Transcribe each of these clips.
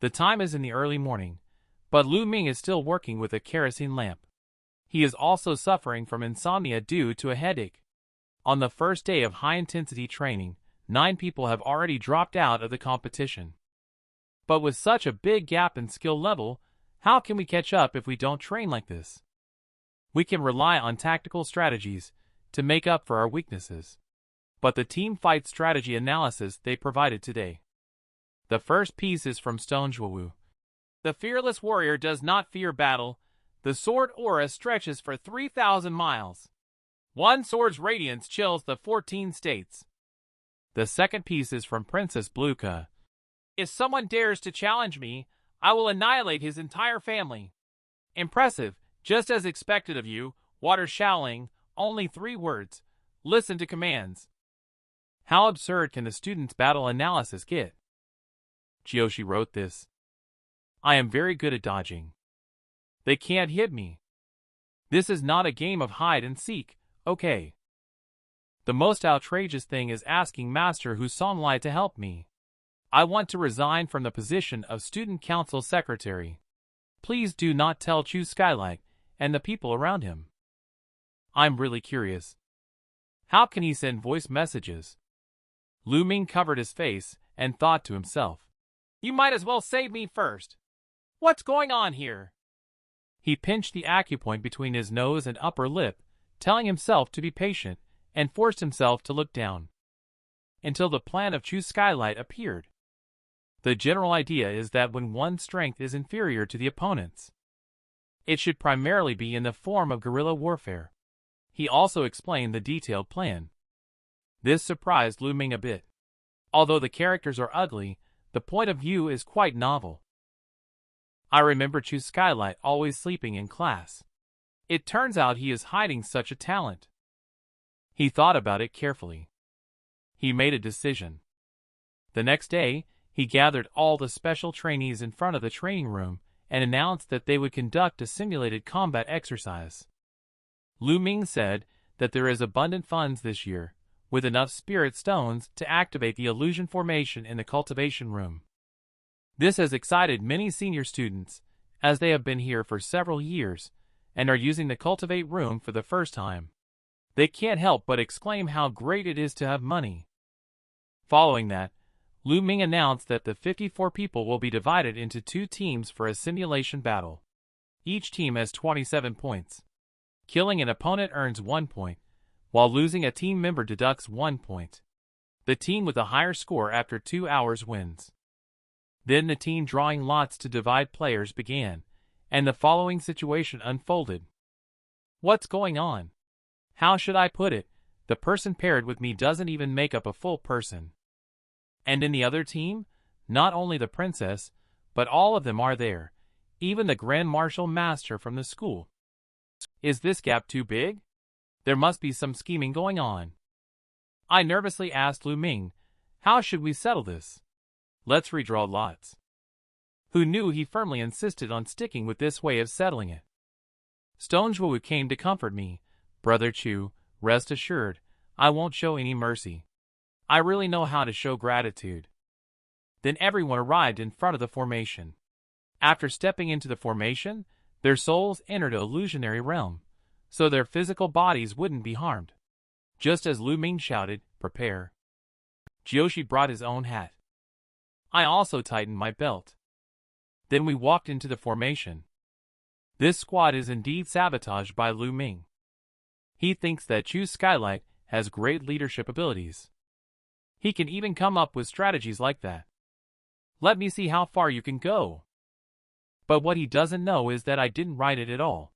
The time is in the early morning, but Lu Ming is still working with a kerosene lamp. He is also suffering from insomnia due to a headache. On the first day of high-intensity training, 9 people have already dropped out of the competition. But with such a big gap in skill level, how can we catch up if we don't train like this? We can rely on tactical strategies to make up for our weaknesses. But the team fight strategy analysis they provided today. The first piece is from Stonjwawu. The fearless warrior does not fear battle. The sword aura stretches for 3,000 miles. One sword's radiance chills the 14 states. The second piece is from Princess Bluka. If someone dares to challenge me, I will annihilate his entire family. Impressive, just as expected of you, Water Shaoling, only 3 words. Listen to commands. How absurd can the student's battle analysis get? Jiyoshi wrote this. I am very good at dodging. They can't hit me. This is not a game of hide and seek, okay? The most outrageous thing is asking Master Hu Songlai to help me. I want to resign from the position of Student Council Secretary. Please do not tell Chu Skylight and the people around him. I'm really curious. How can he send voice messages? Lu Ming covered his face and thought to himself. You might as well save me first. What's going on here? He pinched the acupoint between his nose and upper lip, telling himself to be patient, and forced himself to look down. Until the plan of Chu Skylight appeared. The general idea is that when one's strength is inferior to the opponent's, it should primarily be in the form of guerrilla warfare. He also explained the detailed plan. This surprised Lu Ming a bit. Although the characters are ugly, the point of view is quite novel. I remember Chu Skylight always sleeping in class. It turns out he is hiding such a talent. He thought about it carefully. He made a decision. The next day, he gathered all the special trainees in front of the training room and announced that they would conduct a simulated combat exercise. Lu Ming said that there is abundant funds this year, with enough spirit stones to activate the illusion formation in the cultivation room. This has excited many senior students, as they have been here for several years, and are using the cultivate room for the first time. They can't help but exclaim how great it is to have money. Following that, Lu Ming announced that the 54 people will be divided into 2 teams for a simulation battle. Each team has 27 points. Killing an opponent earns 1 point, while losing a team member deducts 1 point. The team with a higher score after 2 hours wins. Then the team drawing lots to divide players began, and the following situation unfolded. What's going on? How should I put it? The person paired with me doesn't even make up a full person. And in the other team, not only the princess, but all of them are there, even the Grand Martial Master from the school. Is this gap too big? There must be some scheming going on. I nervously asked Lu Ming, how should we settle this? Let's redraw lots. Who knew he firmly insisted on sticking with this way of settling it? Stonjwawu came to comfort me. Brother Chu, rest assured, I won't show any mercy. I really know how to show gratitude. Then everyone arrived in front of the formation. After stepping into the formation, their souls entered an illusionary realm, so their physical bodies wouldn't be harmed. Just as Lu Ming shouted, prepare. Jiyoshi brought his own hat. I also tightened my belt. Then we walked into the formation. This squad is indeed sabotaged by Lu Ming. He thinks that Chu Skylight has great leadership abilities. He can even come up with strategies like that. Let me see how far you can go. But what he doesn't know is that I didn't write it at all.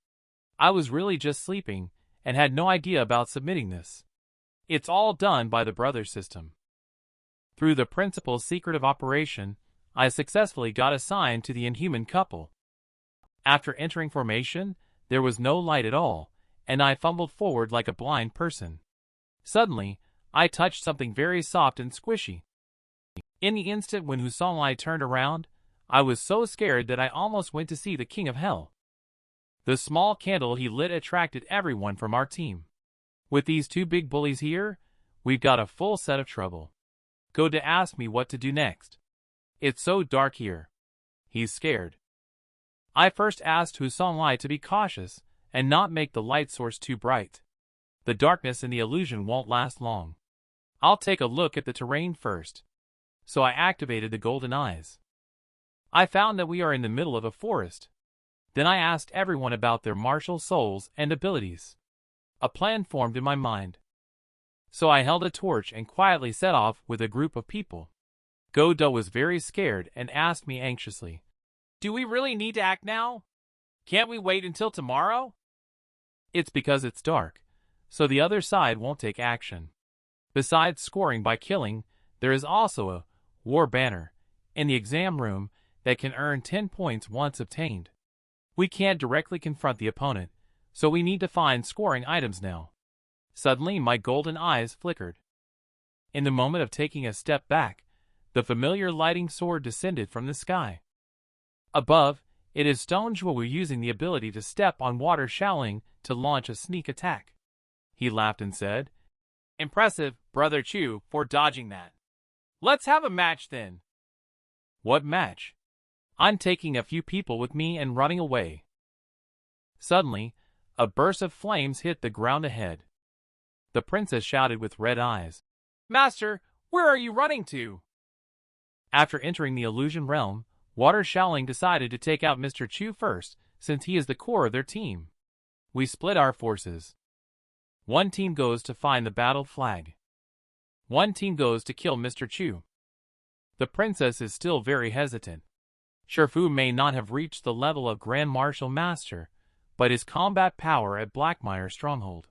I was really just sleeping, and had no idea about submitting this. It's all done by the brother system. Through the principal's secretive operation, I successfully got assigned to the inhuman couple. After entering formation, there was no light at all, and I fumbled forward like a blind person. Suddenly, I touched something very soft and squishy. In the instant when Hu Songlai turned around, I was so scared that I almost went to see the King of Hell. The small candle he lit attracted everyone from our team. With these 2 big bullies here, we've got a full set of trouble. Go to ask me what to do next. It's so dark here. He's scared. I first asked Chu Skylight to be cautious and not make the light source too bright. The darkness in the illusion won't last long. I'll take a look at the terrain first. So I activated the golden eyes. I found that we are in the middle of a forest. Then I asked everyone about their martial souls and abilities. A plan formed in my mind. So I held a torch and quietly set off with a group of people. Go-Do was very scared and asked me anxiously, "Do we really need to act now? Can't we wait until tomorrow?" It's because it's dark, so the other side won't take action. Besides scoring by killing, there is also a war banner in the exam room that can earn 10 points once obtained. We can't directly confront the opponent, so we need to find scoring items now. Suddenly my golden eyes flickered. In the moment of taking a step back, the familiar lighting sword descended from the sky. Above, it is Stone Zhuo using the ability to step on water Shaoling to launch a sneak attack. He laughed and said, "Impressive, Brother Chu, for dodging that. Let's have a match then." "What match? I'm taking a few people with me and running away." Suddenly, a burst of flames hit the ground ahead. The princess shouted with red eyes, "Master, where are you running to?" After entering the illusion realm, Water Shaoling decided to take out Mr. Chu first, since he is the core of their team. We split our forces. One team goes to find the battle flag. One team goes to kill Mr. Chu. The princess is still very hesitant. Shifu may not have reached the level of Grand Martial Master, but his combat power at Blackmire Stronghold.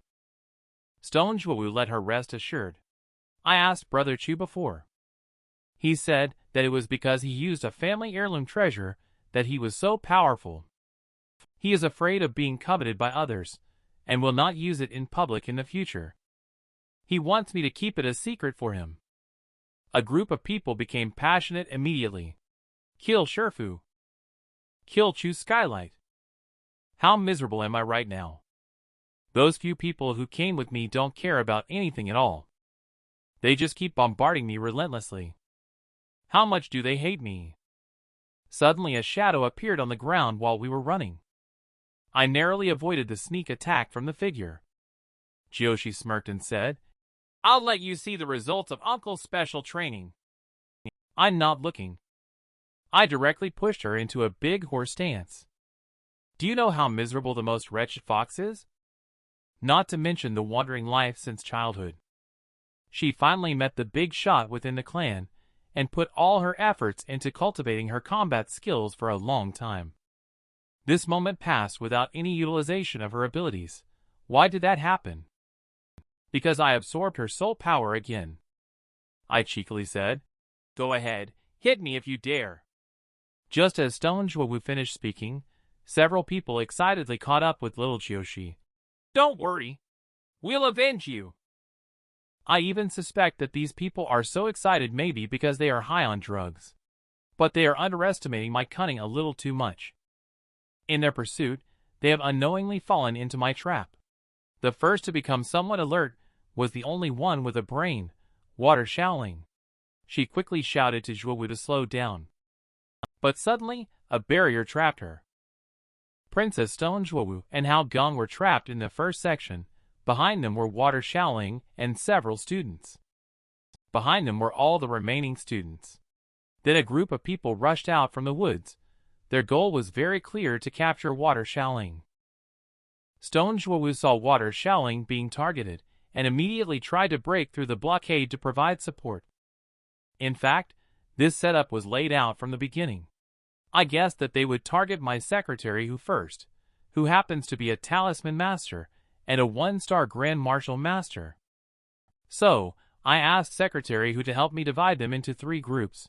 Stone Zhuo let her rest assured. I asked Brother Chu before. He said that it was because he used a family heirloom treasure that he was so powerful. He is afraid of being coveted by others, and will not use it in public in the future. He wants me to keep it a secret for him. A group of people became passionate immediately. Kill Shifu. Kill Chu Skylight. How miserable am I right now? Those few people who came with me don't care about anything at all. They just keep bombarding me relentlessly. How much do they hate me? Suddenly a shadow appeared on the ground while we were running. I narrowly avoided the sneak attack from the figure. Jiushi smirked and said, "I'll let you see the results of Uncle's special training." I'm not looking. I directly pushed her into a big horse stance. Do you know how miserable the most wretched fox is? Not to mention the wandering life since childhood. She finally met the big shot within the clan, and put all her efforts into cultivating her combat skills for a long time. This moment passed without any utilization of her abilities. Why did that happen? Because I absorbed her soul power again. I cheekily said, "Go ahead, hit me if you dare." Just as Stone Zhuo finished speaking, several people excitedly caught up with little Jiushi. "Don't worry. We'll avenge you." I even suspect that these people are so excited maybe because they are high on drugs. But they are underestimating my cunning a little too much. In their pursuit, they have unknowingly fallen into my trap. The first to become somewhat alert was the only one with a brain, Water Shaoling. She quickly shouted to Zhuo to slow down. But suddenly, a barrier trapped her. Princess Stone Zhuo and Hao Gong were trapped in the first section. Behind them were Water Shaoling and several students. Behind them were all the remaining students. Then a group of people rushed out from the woods. Their goal was very clear: to capture Water Shaoling. Stone Zhuo saw Water Shaoling being targeted, and immediately tried to break through the blockade to provide support. In fact, this setup was laid out from the beginning. I guessed that they would target my secretary who happens to be a talisman master and a 1-star Grand Martial Master. So, I asked Secretary to help me divide them into 3 groups,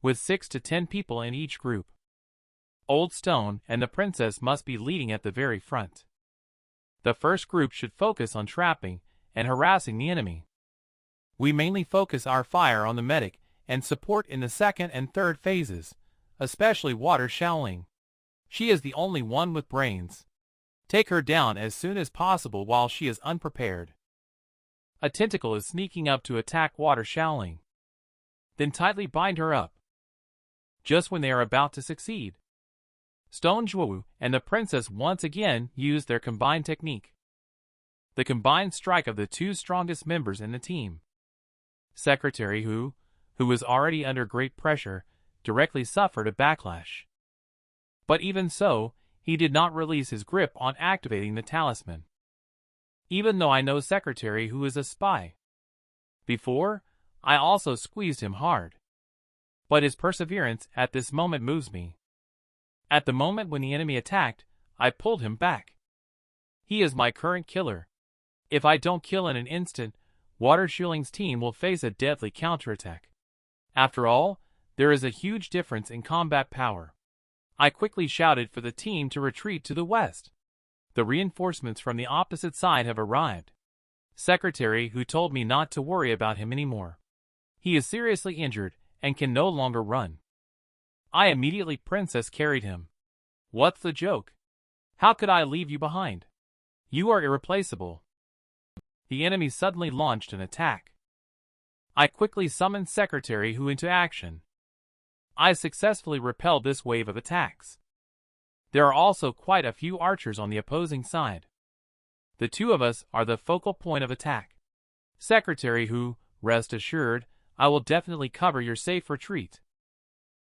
with 6 to 10 people in each group. Old Stone and the princess must be leading at the very front. The first group should focus on trapping and harassing the enemy. We mainly focus our fire on the medic and support in the second and third phases, especially Water Shaoling. She is the only one with brains. Take her down as soon as possible while she is unprepared. A tentacle is sneaking up to attack Water Shaoling. Then tightly bind her up. just when they are about to succeed. Stone Zhuo and the princess once again used their combined technique. The combined strike of the two strongest members in the team. Secretary who was already under great pressure, directly suffered a backlash. But even so, he did not release his grip on activating the talisman. Even though I know Secretary who is a spy. Before, I also squeezed him hard. But his perseverance at this moment moves me. At the moment when the enemy attacked, I pulled him back. He is my current killer. If I don't kill in an instant, Water Shilling's team will face a deadly counterattack. After all, there is a huge difference in combat power. I quickly shouted for the team to retreat to the west. The reinforcements from the opposite side have arrived. Secretary who told me not to worry about him anymore. He is seriously injured and can no longer run. I immediately princess carried him. What's the joke? How could I leave you behind? You are irreplaceable. The enemy suddenly launched an attack. I quickly summoned Secretary who into action. I successfully repelled this wave of attacks. There are also quite a few archers on the opposing side. The two of us are the focal point of attack. Secretary who, rest assured, I will definitely cover your safe retreat.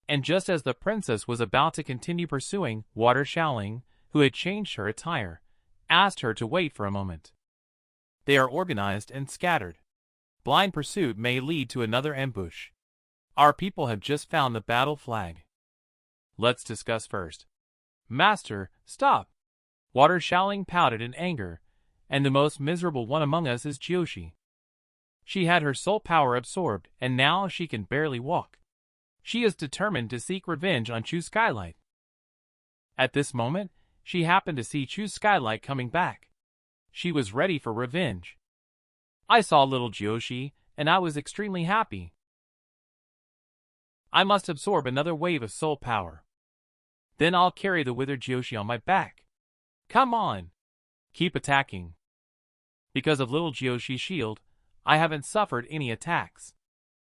And just as the princess was about to continue pursuing, Water Shilling, who had changed her attire, asked her to wait for a moment. They are organized and scattered. Blind pursuit may lead to another ambush. Our people have just found the battle flag. Let's discuss first. Master, stop! Water Shilling pouted in anger, and the most miserable one among us is Jiushi. She had her soul power absorbed, and now she can barely walk. She is determined to seek revenge on Chu Skylight. At this moment, she happened to see Chu Skylight coming back. She was ready for revenge. I saw little Jiushi, and I was extremely happy. I must absorb another wave of soul power. Then I'll carry the withered Jiushi on my back. Come on! Keep attacking. Because of little Jiushi's shield, I haven't suffered any attacks.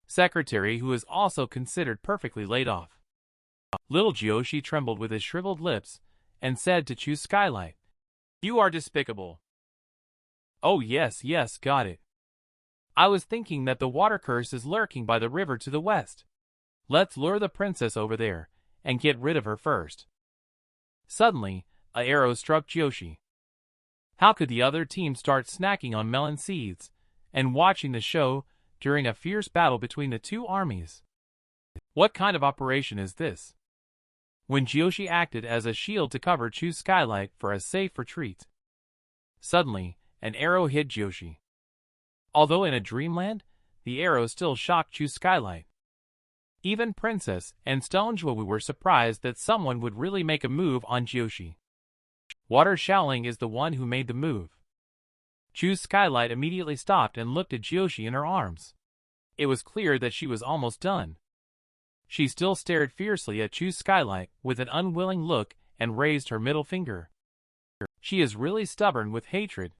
Secretary who is also considered perfectly laid off. Little Jiushi trembled with his shriveled lips and said to Chu Skylight, "You are despicable." Oh yes, got it. I was thinking that the water curse is lurking by the river to the west. Let's lure the princess over there and get rid of her first. Suddenly, an arrow struck Jiushi. How could the other team start snacking on melon seeds and watching the show during a fierce battle between the two armies? What kind of operation is this? When Jiushi acted as a shield to cover Chu Skylight for a safe retreat. Suddenly, an arrow hit Jiushi. Although in a dreamland, the arrow still shocked Chu Skylight. Even Princess and Stone Zhuo were surprised that someone would really make a move on Jiushi. Water Shilling is the one who made the move. Chu Skylight immediately stopped and looked at Jiushi in her arms. It was clear that she was almost done. She still stared fiercely at Chu Skylight with an unwilling look and raised her middle finger. She is really stubborn with hatred.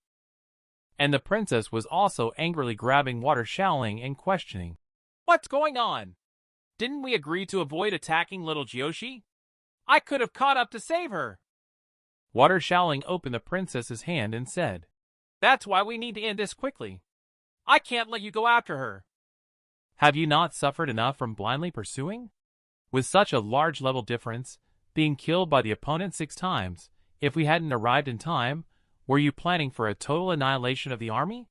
And the princess was also angrily grabbing Water Shilling and questioning. What's going on? Didn't we agree to avoid attacking little Jiushi? I could have caught up to save her. Water Shilling opened the princess's hand and said, "That's why we need to end this quickly. I can't let you go after her." Have you not suffered enough from blindly pursuing? With such a large level difference, being killed by the opponent 6 times, if we hadn't arrived in time, were you planning for a total annihilation of the army?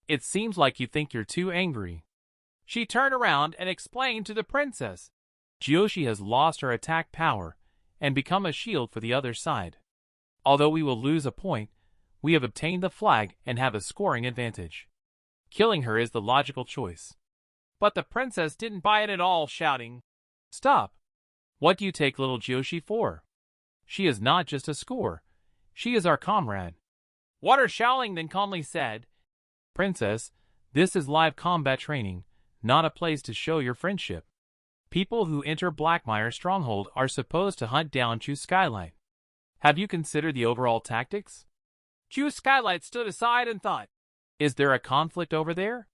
It seems like you think you're too angry. She turned around and explained to the princess. Jiushi has lost her attack power and become a shield for the other side. Although we will lose a point, we have obtained the flag and have a scoring advantage. Killing her is the logical choice. But the princess didn't buy it at all, shouting, "Stop! What do you take little Jiushi for? She is not just a score. She is our comrade." Water Shilling then calmly said, "Princess, this is live combat training, not a place to show your friendship. People who enter Blackmire Stronghold are supposed to hunt down Chu Skylight. Have you considered the overall tactics?" Chu Skylight stood aside and thought, "Is there a conflict over there?"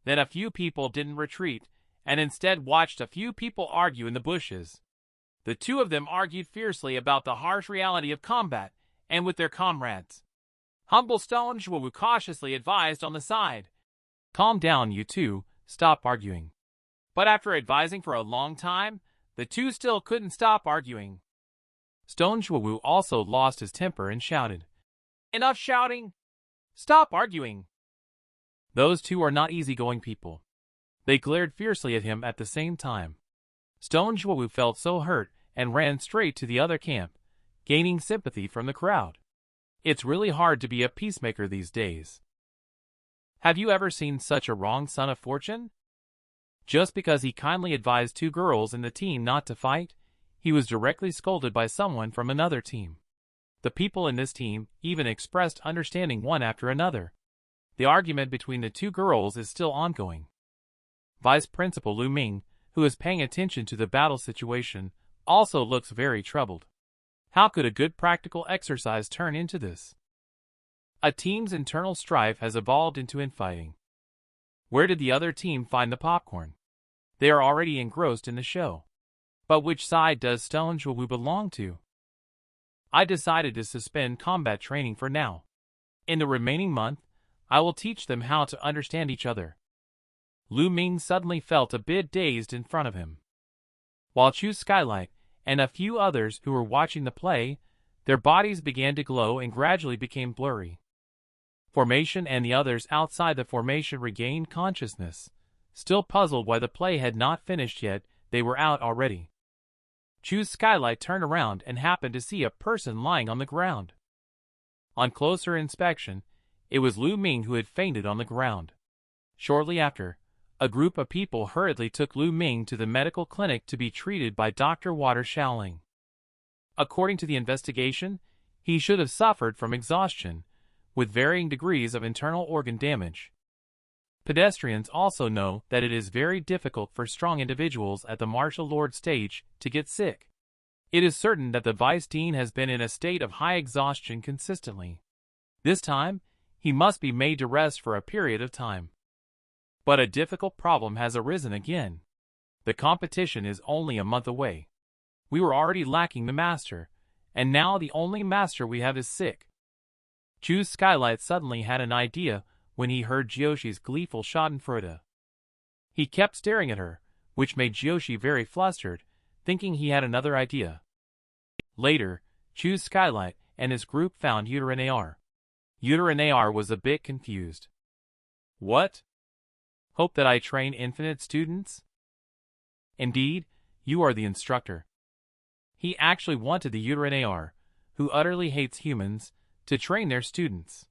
Then a few people didn't retreat, and instead watched a few people argue in the bushes. The two of them argued fiercely about the harsh reality of combat and with their comrades. Humble Stone Zhuowu cautiously advised on the side. "Calm down, you two, stop arguing." But after advising for a long time, the two still couldn't stop arguing. Stone Zhuowu also lost his temper and shouted, "Enough shouting! Stop arguing!" Those two are not easygoing people. They glared fiercely at him at the same time. Stone Zhuowu felt so hurt and ran straight to the other camp, gaining sympathy from the crowd. It's really hard to be a peacemaker these days. Have you ever seen such a wrong son of fortune? Just because he kindly advised two girls in the team not to fight, he was directly scolded by someone from another team. The people in this team even expressed understanding one after another. The argument between the two girls is still ongoing. Vice Principal Lu Ming, who is paying attention to the battle situation, also looks very troubled. How could a good practical exercise turn into this? A team's internal strife has evolved into infighting. Where did the other team find the popcorn? They are already engrossed in the show. But which side does Stone Zhuowu belong to? I decided to suspend combat training for now. In the remaining month, I will teach them how to understand each other. Lu Ming suddenly felt a bit dazed in front of him. While Chu Skylight and a few others who were watching the play, their bodies began to glow and gradually became blurry. Formation and the others outside the formation regained consciousness. Still puzzled why the play had not finished yet, they were out already. Chu Skylight turned around and happened to see a person lying on the ground. On closer inspection, it was Lu Ming who had fainted on the ground. Shortly after, a group of people hurriedly took Lu Ming to the medical clinic to be treated by Dr. Water Shaoling. According to the investigation, he should have suffered from exhaustion, with varying degrees of internal organ damage. Pedestrians also know that it is very difficult for strong individuals at the martial lord stage to get sick. It is certain that the vice dean has been in a state of high exhaustion consistently. This time, he must be made to rest for a period of time. But a difficult problem has arisen again. The competition is only a month away. We were already lacking the master, and now the only master we have is sick. Chu Skylight suddenly had an idea when he heard Jioshi's gleeful schadenfreude. He kept staring at her, which made Jioshi very flustered, thinking he had another idea. Later, Chu Skylight and his group found Uterin-AR. Uterin-AR was a bit confused. "What? Hope that I train infinite students?" "Indeed, you are the instructor." He actually wanted the Uterin-AR, who utterly hates humans, to train their students.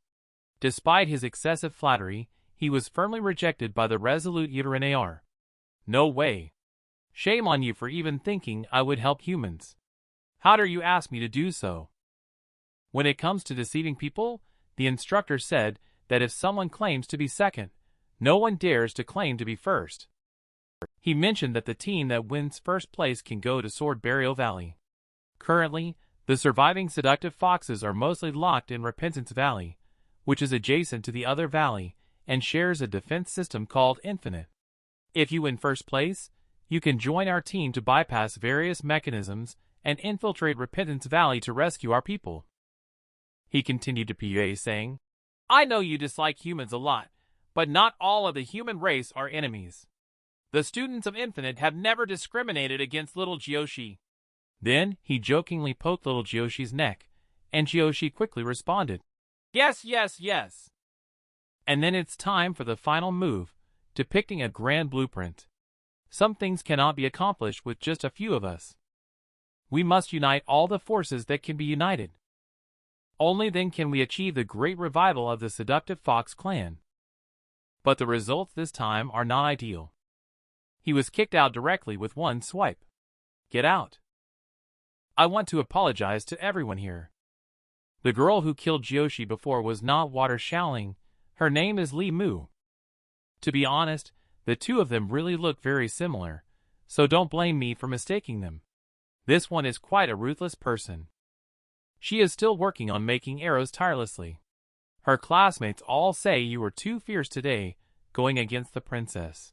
Despite his excessive flattery, he was firmly rejected by the resolute Uterin-AR. "No way. Shame on you for even thinking I would help humans. How dare you ask me to do so?" When it comes to deceiving people, the instructor said that if someone claims to be second, no one dares to claim to be first. He mentioned that the team that wins first place can go to Sword Burial Valley. Currently, the surviving seductive foxes are mostly locked in Repentance Valley, which is adjacent to the other valley and shares a defense system called Infinite. If you win first place, you can join our team to bypass various mechanisms and infiltrate Repentance Valley to rescue our people. He continued to PA saying, "I know you dislike humans a lot, but not all of the human race are enemies. The students of Infinite have never discriminated against little Jioshi." Then he jokingly poked little Jioshi's neck, and Jioshi quickly responded, "Yes, yes, yes." And then it's time for the final move, depicting a grand blueprint. Some things cannot be accomplished with just a few of us. We must unite all the forces that can be united. Only then can we achieve the great revival of the seductive fox clan. But the results this time are not ideal. He was kicked out directly with one swipe. Get out. I want to apologize to everyone here. The girl who killed Jioshi before was not Water Shaoling. Her name is Li Mu. To be honest, the two of them really look very similar, so don't blame me for mistaking them. This one is quite a ruthless person. She is still working on making arrows tirelessly. Her classmates all say you were too fierce today, going against the princess.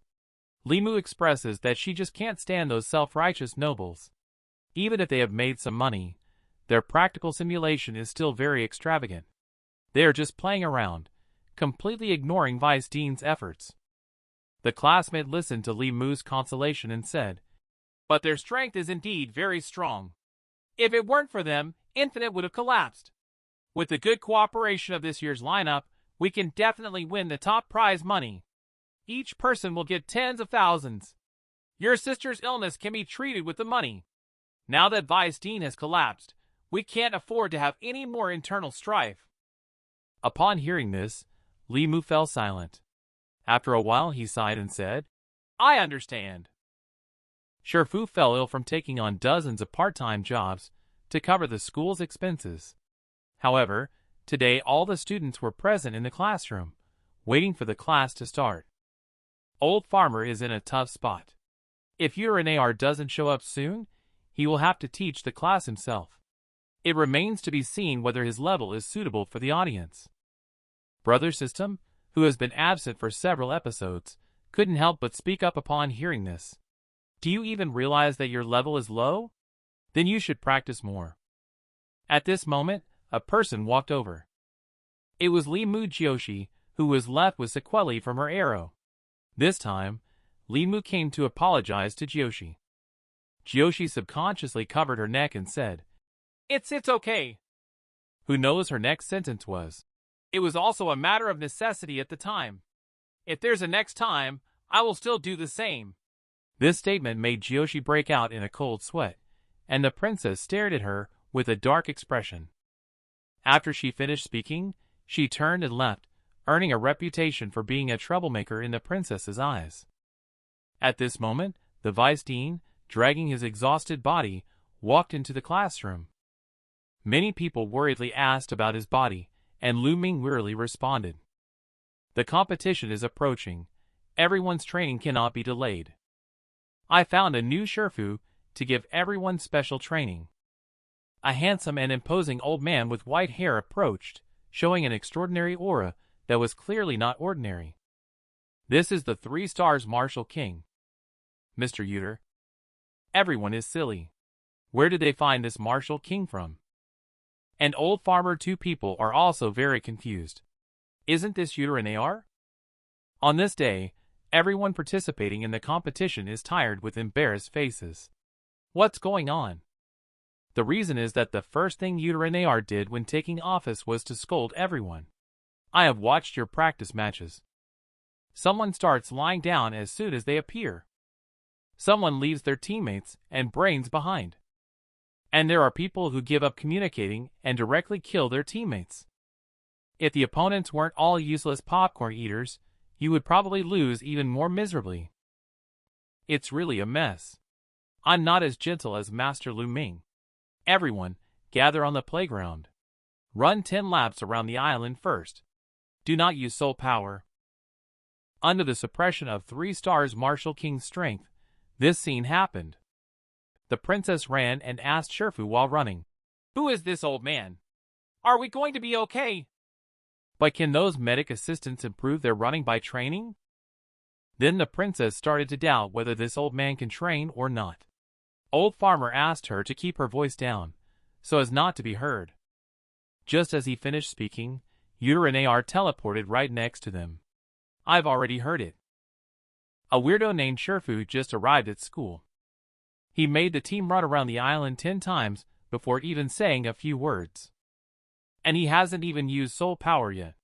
Li Mu expresses that she just can't stand those self-righteous nobles. Even if they have made some money, their practical simulation is still very extravagant. They are just playing around, completely ignoring Vice Dean's efforts. The classmate listened to Li Mu's consolation and said, "But their strength is indeed very strong. If it weren't for them, Infinite would have collapsed. With the good cooperation of this year's lineup, we can definitely win the top prize money. Each person will get tens of thousands. Your sister's illness can be treated with the money. Now that Vice Dean has collapsed, we can't afford to have any more internal strife." Upon hearing this, Li Mu fell silent. After a while he sighed and said, "I understand." Shifu fell ill from taking on dozens of part-time jobs to cover the school's expenses. However, today all the students were present in the classroom, waiting for the class to start. Old Farmer is in a tough spot. If Ur doesn't show up soon, he will have to teach the class himself. It remains to be seen whether his level is suitable for the audience. Brother System, who has been absent for several episodes, couldn't help but speak up upon hearing this. "Do you even realize that your level is low? Then you should practice more." At this moment, a person walked over. It was Li Mu Jiushi, who was left with sequelae from her arrow. This time, Li Mu came to apologize to Jiushi. Jiushi subconsciously covered her neck and said, It's okay." Who knows her next sentence was, "It was also a matter of necessity at the time. If there's a next time, I will still do the same." This statement made Jiushi break out in a cold sweat, and the princess stared at her with a dark expression. After she finished speaking, she turned and left, earning a reputation for being a troublemaker in the princess's eyes. At this moment, the vice dean, dragging his exhausted body, walked into the classroom. Many people worriedly asked about his body, and Lu Ming wearily responded. "The competition is approaching. Everyone's training cannot be delayed. I found a new Shifu to give everyone special training." A handsome and imposing old man with white hair approached, showing an extraordinary aura that was clearly not ordinary. "This is the 3 stars Martial King. Mr. Uter." Everyone is silly. Where did they find this Martial King from? And Old Farmer 2 people are also very confused. Isn't this Uter an AR? On this day, everyone participating in the competition is tired with embarrassed faces. What's going on? The reason is that the first thing Uter and AR did when taking office was to scold everyone. I have watched your practice matches. Someone starts lying down as soon as they appear. Someone leaves their teammates and brains behind. And there are people who give up communicating and directly kill their teammates. If the opponents weren't all useless popcorn eaters, you would probably lose even more miserably. It's really a mess. I'm not as gentle as Master Lu Ming. Everyone, gather on the playground. Run 10 laps around the island first. Do not use soul power. Under the suppression of 3 stars Martial King's strength, this scene happened. The princess ran and asked Shifu while running, "Who is this old man? Are we going to be okay?" But can those medic assistants improve their running by training? Then the princess started to doubt whether this old man can train or not. Old Farmer asked her to keep her voice down, so as not to be heard. Just as he finished speaking, Uter and AR teleported right next to them. I've already heard it. A weirdo named Shifu just arrived at school. He made the team run around the island 10 times before even saying a few words. And he hasn't even used soul power yet.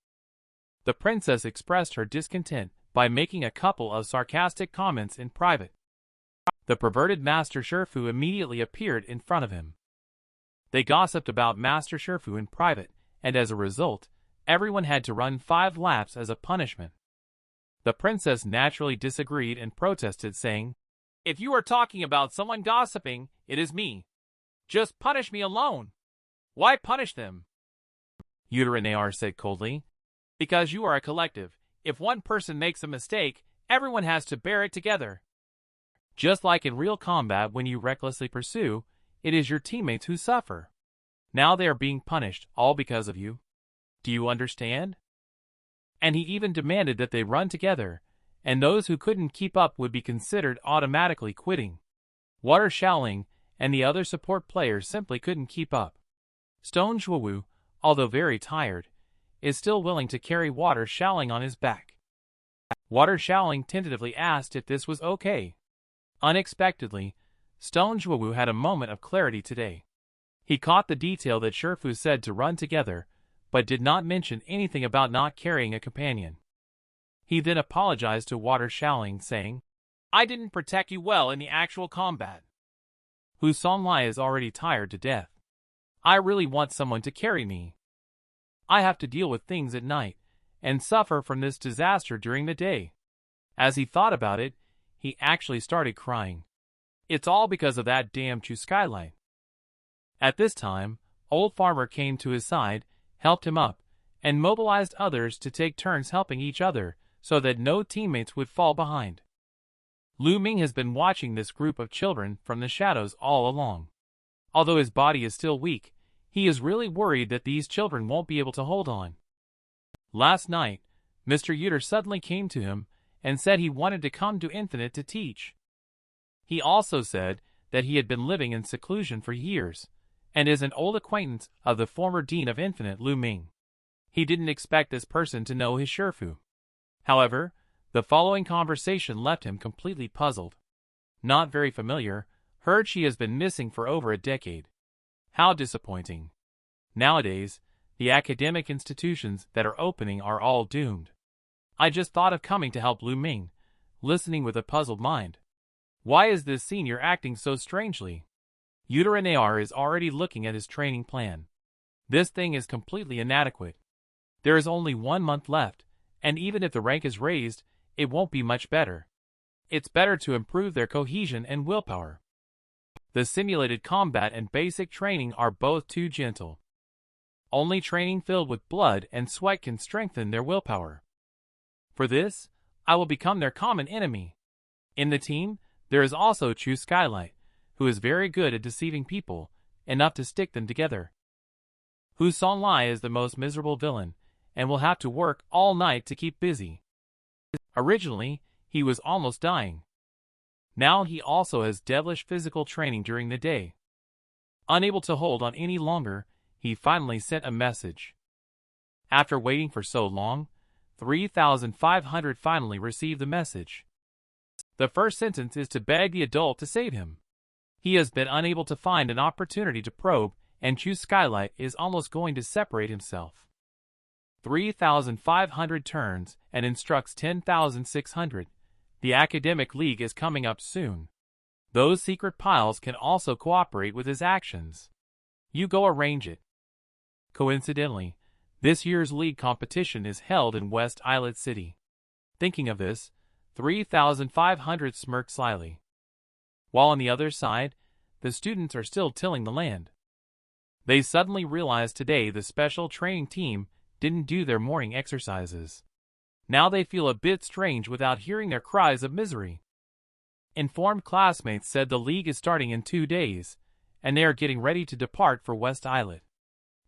The princess expressed her discontent by making a couple of sarcastic comments in private. The perverted Master Shifu immediately appeared in front of him. They gossiped about Master Shifu in private, and as a result, everyone had to run 5 laps as a punishment. The princess naturally disagreed and protested, saying, "If you are talking about someone gossiping, it is me. Just punish me alone. Why punish them?" Uter and AR said coldly, "Because you are a collective. If one person makes a mistake, everyone has to bear it together. Just like in real combat, when you recklessly pursue, it is your teammates who suffer. Now they are being punished, all because of you. Do you understand?" And he even demanded that they run together, and those who couldn't keep up would be considered automatically quitting. Water Shaoling and the other support players simply couldn't keep up. Stone Zhuowu, although very tired, is still willing to carry Water Shaoling on his back. Water Shaoling tentatively asked if this was okay. Unexpectedly, Stone Zhuowu had a moment of clarity today. He caught the detail that Shifu said to run together, but did not mention anything about not carrying a companion. He then apologized to Water Shaoling, saying, "I didn't protect you well in the actual combat. Hu Songlai is already tired to death. I really want someone to carry me. I have to deal with things at night, and suffer from this disaster during the day." As he thought about it, he actually started crying. It's all because of that damn Chu Skylight. At this time, Old Farmer came to his side, helped him up, and mobilized others to take turns helping each other so that no teammates would fall behind. Lu Ming has been watching this group of children from the shadows all along. Although his body is still weak, he is really worried that these children won't be able to hold on. Last night, Mr. Yuter suddenly came to him and said he wanted to come to Infinite to teach. He also said that he had been living in seclusion for years, and is an old acquaintance of the former dean of Infinite, Lu Ming. He didn't expect this person to know his Shifu. However, the following conversation left him completely puzzled. Not very familiar, heard she has been missing for over a decade. How disappointing. Nowadays, the academic institutions that are opening are all doomed. I just thought of coming to help Lu Ming, listening with a puzzled mind. Why is this senior acting so strangely? Uteranar is already looking at his training plan. This thing is completely inadequate. There is only 1 month left, and even if the rank is raised, it won't be much better. It's better to improve their cohesion and willpower. The simulated combat and basic training are both too gentle. Only training filled with blood and sweat can strengthen their willpower. For this, I will become their common enemy. In the team, there is also Chu Skylight, who is very good at deceiving people, enough to stick them together. Hu Songlai is the most miserable villain, and will have to work all night to keep busy. Originally, he was almost dying. Now he also has devilish physical training during the day. Unable to hold on any longer, he finally sent a message. After waiting for so long, 3,500 finally received the message. The first sentence is to beg the adult to save him. He has been unable to find an opportunity to probe, and Chu Skylight is almost going to separate himself. 3,500 turns and instructs 10,600. The academic league is coming up soon. Those secret piles can also cooperate with his actions. You go arrange it. Coincidentally, this year's league competition is held in West Islet City. Thinking of this, 3,500 smirked slyly. While on the other side, the students are still tilling the land. They suddenly realize today the special training team didn't do their morning exercises. Now they feel a bit strange without hearing their cries of misery. Informed classmates said the league is starting in 2 days, and they are getting ready to depart for West Islet.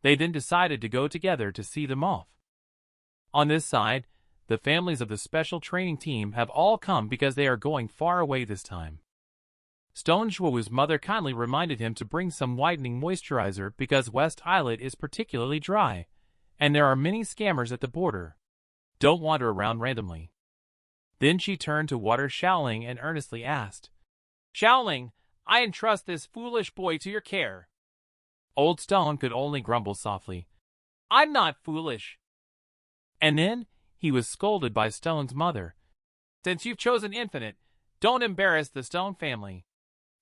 They then decided to go together to see them off. On this side, the families of the special training team have all come because they are going far away this time. Stone Zhuo's mother kindly reminded him to bring some whitening moisturizer because West Islet is particularly dry, and there are many scammers at the border. Don't wander around randomly. Then she turned to Water Shaoling and earnestly asked, "Shaoling, I entrust this foolish boy to your care." Old Stone could only grumble softly, "I'm not foolish." And then he was scolded by Stone's mother. "Since you've chosen Infinite, don't embarrass the Stone family.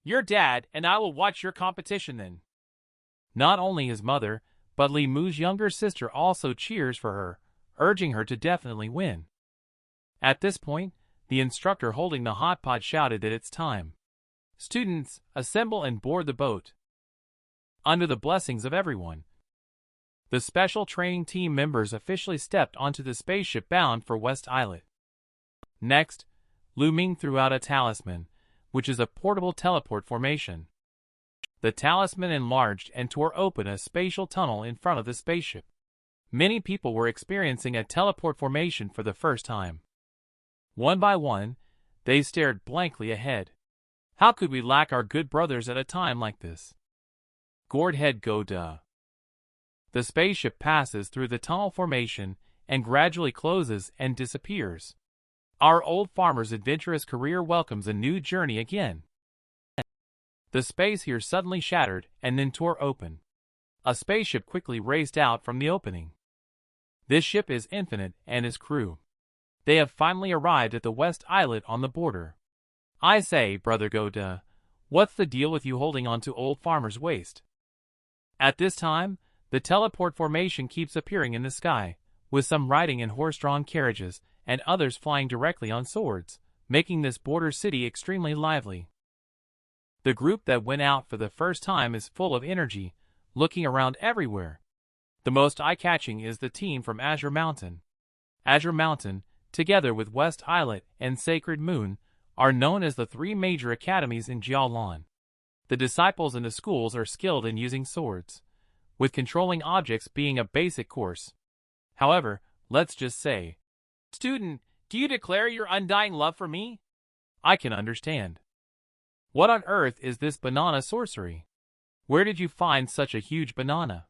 Your dad and I will watch your competition then." Not only his mother, but Li Mu's younger sister also cheers for her, urging her to definitely win. At this point, the instructor holding the hot pot shouted that it's time. Students, assemble and board the boat. Under the blessings of everyone, the special training team members officially stepped onto the spaceship bound for West Islet. Next, Lu Ming threw out a talisman, which is a portable teleport formation. The talisman enlarged and tore open a spatial tunnel in front of the spaceship. Many people were experiencing a teleport formation for the first time. One by one, they stared blankly ahead. How could we lack our good brothers at a time like this? Gourd head go duh. The spaceship passes through the tunnel formation and gradually closes and disappears. Our old farmer's adventurous career welcomes a new journey again. The space here suddenly shattered and then tore open. A spaceship quickly raced out from the opening. This ship is Infinite and his crew. They have finally arrived at the West Islet on the border. I say, Brother Goda, what's the deal with you holding on to old farmer's waist? At this time, the teleport formation keeps appearing in the sky, with some riding in horse-drawn carriages and others flying directly on swords, making this border city extremely lively. The group that went out for the first time is full of energy, looking around everywhere. The most eye-catching is the team from Azure Mountain. Azure Mountain, together with West Islet and Sacred Moon, are known as the three major academies in Jialan. The disciples in the schools are skilled in using swords, with controlling objects being a basic course. However, let's just say, "Student, do you declare your undying love for me?" I can understand. What on earth is this banana sorcery? Where did you find such a huge banana?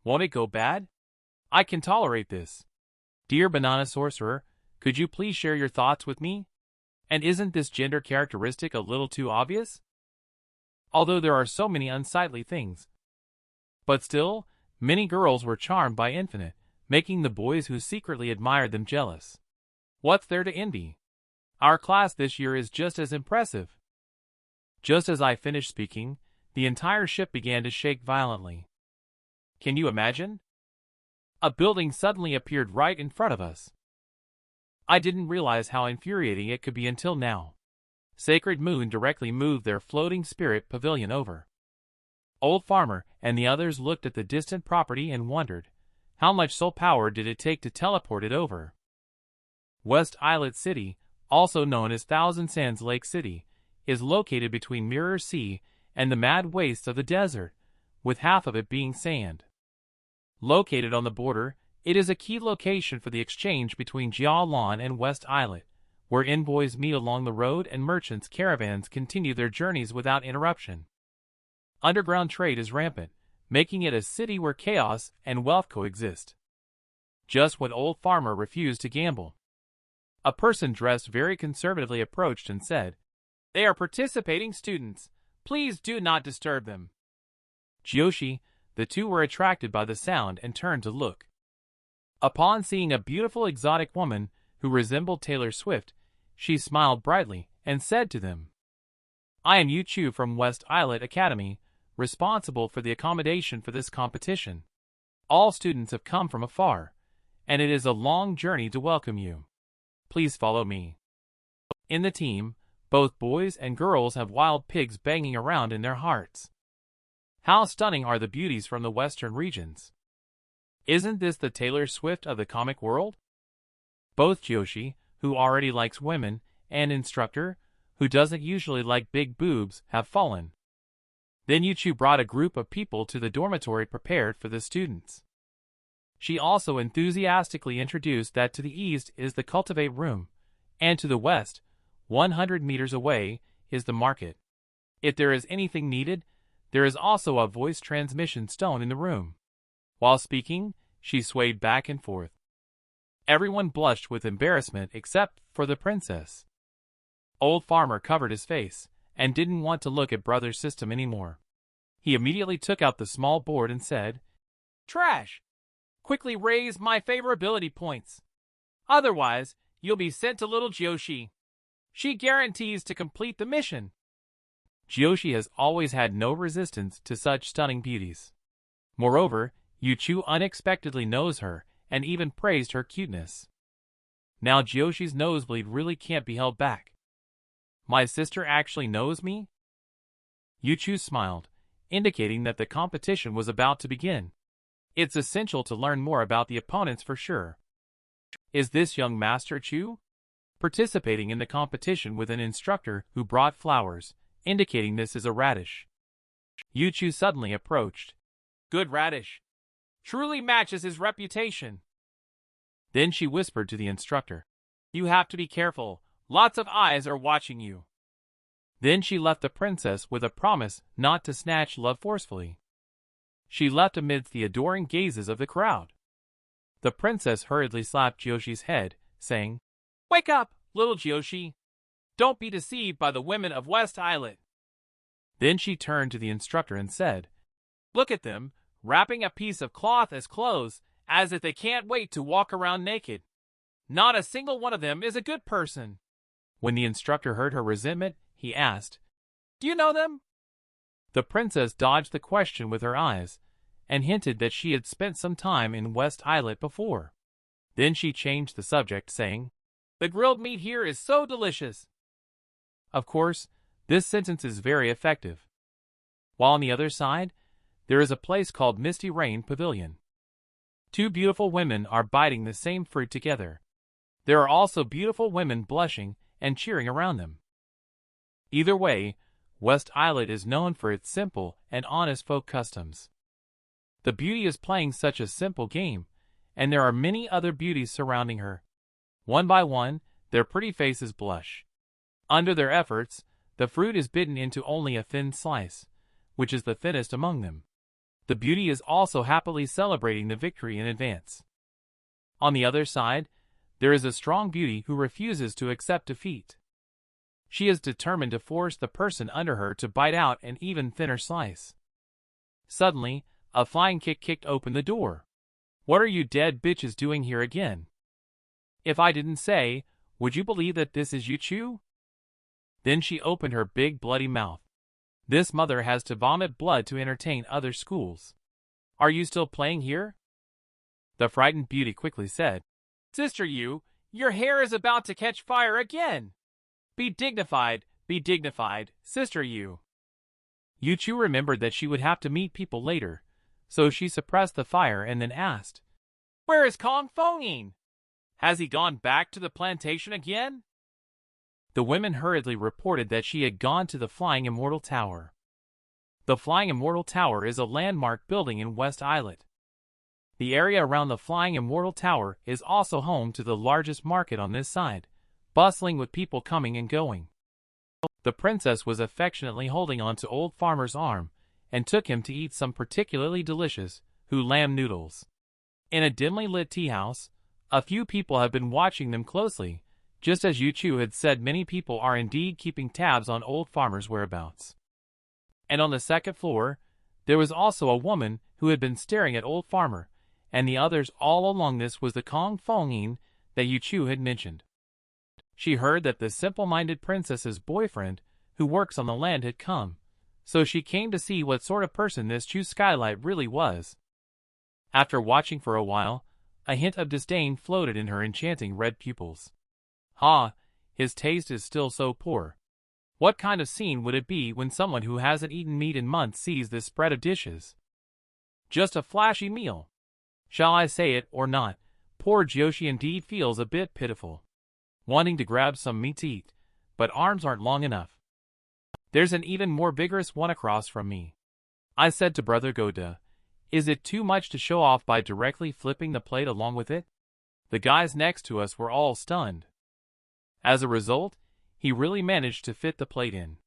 Won't it go bad? I can tolerate this. Dear banana sorcerer, could you please share your thoughts with me? And isn't this gender characteristic a little too obvious? Although there are so many unsightly things. But still, many girls were charmed by Infinite, making the boys who secretly admired them jealous. What's there to envy? Our class this year is just as impressive. Just as I finished speaking, the entire ship began to shake violently. Can you imagine? A building suddenly appeared right in front of us. I didn't realize how infuriating it could be until now. Sacred Moon directly moved their floating spirit pavilion over. Old Farmer and the others looked at the distant property and wondered, how much soul power did it take to teleport it over? West Islet City, also known as Thousand Sands Lake City, is located between Mirror Sea and the mad wastes of the desert, with half of it being sand. Located on the border, it is a key location for the exchange between Jialan and West Islet, where envoys meet along the road and merchants' caravans continue their journeys without interruption. Underground trade is rampant, making it a city where chaos and wealth coexist. Just when Old Farmer refused to gamble, a person dressed very conservatively approached and said, "They are participating students. Please do not disturb them." Jiyoshi, the two were attracted by the sound and turned to look. Upon seeing a beautiful exotic woman who resembled Taylor Swift, she smiled brightly and said to them, "I am Yu Chu from West Islet Academy, responsible for the accommodation for this competition. All students have come from afar, and it is a long journey to welcome you. Please follow me." In the team, both boys and girls have wild pigs banging around in their hearts. How stunning are the beauties from the western regions. Isn't this the Taylor Swift of the comic world? Both Jiyoshi, who already likes women, and Instructor, who doesn't usually like big boobs, have fallen. Then Yuchu brought a group of people to the dormitory prepared for the students. She also enthusiastically introduced that to the east is the Cultivate room, and to the west, 100 meters away, is the market. If there is anything needed, there is also a voice transmission stone in the room. While speaking, she swayed back and forth. Everyone blushed with embarrassment except for the princess. Old Farmer covered his face and didn't want to look at Brother's system anymore. He immediately took out the small board and said, "Trash! Quickly raise my favorability points. Otherwise, you'll be sent to little Jiyoshi. She guarantees to complete the mission." Jiyoshi has always had no resistance to such stunning beauties. Moreover, Yuchu unexpectedly knows her and even praised her cuteness. Now Jiyoshi's nosebleed really can't be held back. My sister actually knows me? Yuchu smiled, indicating that the competition was about to begin. It's essential to learn more about the opponents for sure. Is this young Master Chu? Participating in the competition with an instructor who brought flowers, indicating this is a radish. Yuchu suddenly approached. Good radish. Truly matches his reputation. Then she whispered to the instructor. You have to be careful. Lots of eyes are watching you. Then she left the princess with a promise not to snatch love forcefully. She left amidst the adoring gazes of the crowd. The princess hurriedly slapped Jyoshi's head, saying, "Wake up, little Jyoshi! Don't be deceived by the women of West Islet." Then she turned to the instructor and said, "Look at them, wrapping a piece of cloth as clothes, as if they can't wait to walk around naked. Not a single one of them is a good person." When the instructor heard her resentment, he asked, "Do you know them?" The princess dodged the question with her eyes, and hinted that she had spent some time in West Islet before. Then she changed the subject, saying, "The grilled meat here is so delicious." Of course, this sentence is very effective. While on the other side, there is a place called Misty Rain Pavilion. Two beautiful women are biting the same fruit together. There are also beautiful women blushing and cheering around them. Either way, West Islet is known for its simple and honest folk customs. The beauty is playing such a simple game, and there are many other beauties surrounding her. One by one, their pretty faces blush. Under their efforts, the fruit is bitten into only a thin slice, which is the thinnest among them. The beauty is also happily celebrating the victory in advance. On the other side, there is a strong beauty who refuses to accept defeat. She is determined to force the person under her to bite out an even thinner slice. Suddenly, a flying kick kicked open the door. "What are you dead bitches doing here again? If I didn't say, would you believe that this is you, Chu?" Then she opened her big bloody mouth. This mother has to vomit blood to entertain other schools. "Are you still playing here?" The frightened beauty quickly said, "Sister Yu, your hair is about to catch fire again. Be dignified, Sister Yu." Yu Chu remembered that she would have to meet people later, so she suppressed the fire and then asked, "Where is Kong Fongyin? Has he gone back to the plantation again?" The women hurriedly reported that she had gone to the Flying Immortal Tower. The Flying Immortal Tower is a landmark building in West Islet. The area around the Flying Immortal Tower is also home to the largest market on this side, bustling with people coming and going. The princess was affectionately holding on to Old Farmer's arm and took him to eat some particularly delicious lamb noodles. In a dimly lit tea house, a few people have been watching them closely. Just as Yu Chu had said, many people are indeed keeping tabs on Old Farmer's whereabouts. And on the second floor, there was also a woman who had been staring at Old Farmer, and the others all along. This was the Kong Fongyin that Yu Chu had mentioned. She heard that the simple-minded princess's boyfriend, who works on the land, had come, so she came to see what sort of person this Chu Skylight really was. After watching for a while, a hint of disdain floated in her enchanting red pupils. "Ha, his taste is still so poor. What kind of scene would it be when someone who hasn't eaten meat in months sees this spread of dishes? Just a flashy meal. Shall I say it or not, poor Jyoshi indeed feels a bit pitiful, wanting to grab some meat to eat, but arms aren't long enough. There's an even more vigorous one across from me." I said to Brother Goda, "Is it too much to show off by directly flipping the plate along with it?" The guys next to us were all stunned. As a result, he really managed to fit the plate in.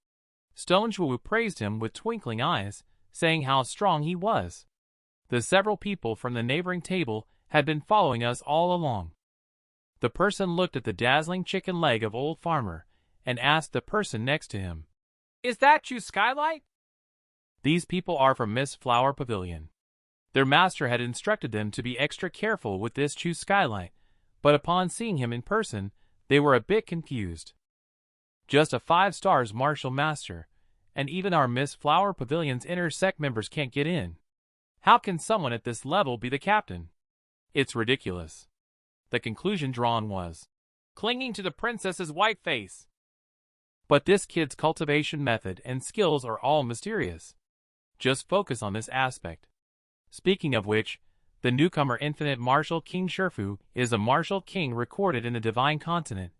Stone Zhuwu praised him with twinkling eyes, saying how strong he was. The several people from the neighboring table had been following us all along. The person looked at the dazzling chicken leg of Old Farmer and asked the person next to him, "Is that Chu Skylight?" These people are from Miss Flower Pavilion. Their master had instructed them to be extra careful with this Chu Skylight, but upon seeing him in person, they were a bit confused. Just a 5 stars martial master, and even our Miss Flower Pavilion's inner sect members can't get in. How can someone at this level be the captain? It's ridiculous. The conclusion drawn was, clinging to the princess's white face. But this kid's cultivation method and skills are all mysterious. Just focus on this aspect. Speaking of which, the newcomer Infinite Martial King Sherfu is a martial king recorded in the Divine Continent,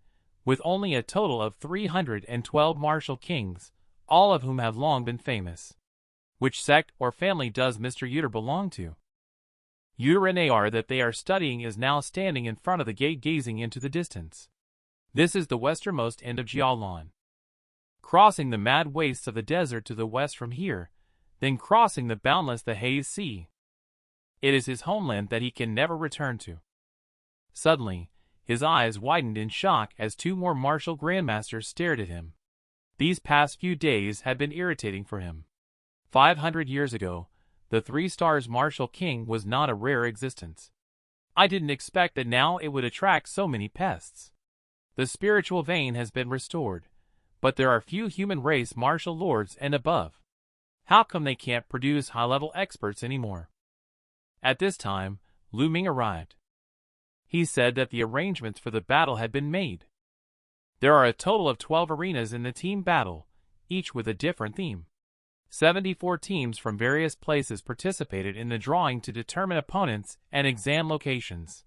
with only a total of 312 martial kings, all of whom have long been famous. Which sect or family does Mr. Uter belong to? Uter that they are studying is now standing in front of the gate gazing into the distance. This is the westernmost end of Jialan. Crossing the mad wastes of the desert to the west from here, then crossing the boundless the Haze Sea. It is his homeland that he can never return to. Suddenly, his eyes widened in shock as two more martial grandmasters stared at him. These past few days had been irritating for him. 500 years ago, the 3 stars martial king was not a rare existence. I didn't expect that now it would attract so many pests. The spiritual vein has been restored, but there are few human race martial lords and above. How come they can't produce high-level experts anymore? At this time, Lu Ming arrived. He said that the arrangements for the battle had been made. There are a total of 12 arenas in the team battle, each with a different theme. 74 teams from various places participated in the drawing to determine opponents and exam locations.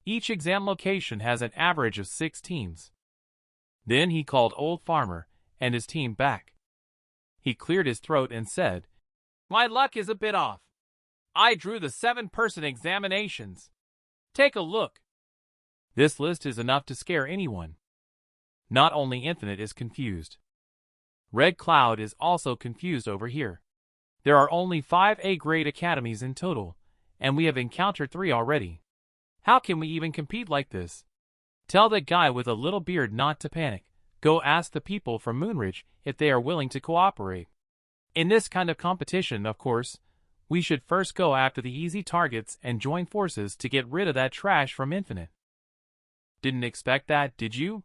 Each exam location has an average of 6 teams. Then he called Old Farmer and his team back. He cleared his throat and said, "My luck is a bit off. I drew the 7-person examinations. Take a look." This list is enough to scare anyone. Not only Infinite is confused. Red Cloud is also confused over here. There are only 5 A-grade academies in total, and we have encountered 3 already. How can we even compete like this? Tell that guy with a little beard not to panic. Go ask the people from Moonridge if they are willing to cooperate. In this kind of competition, of course, we should first go after the easy targets and join forces to get rid of that trash from Infinite. Didn't expect that, did you?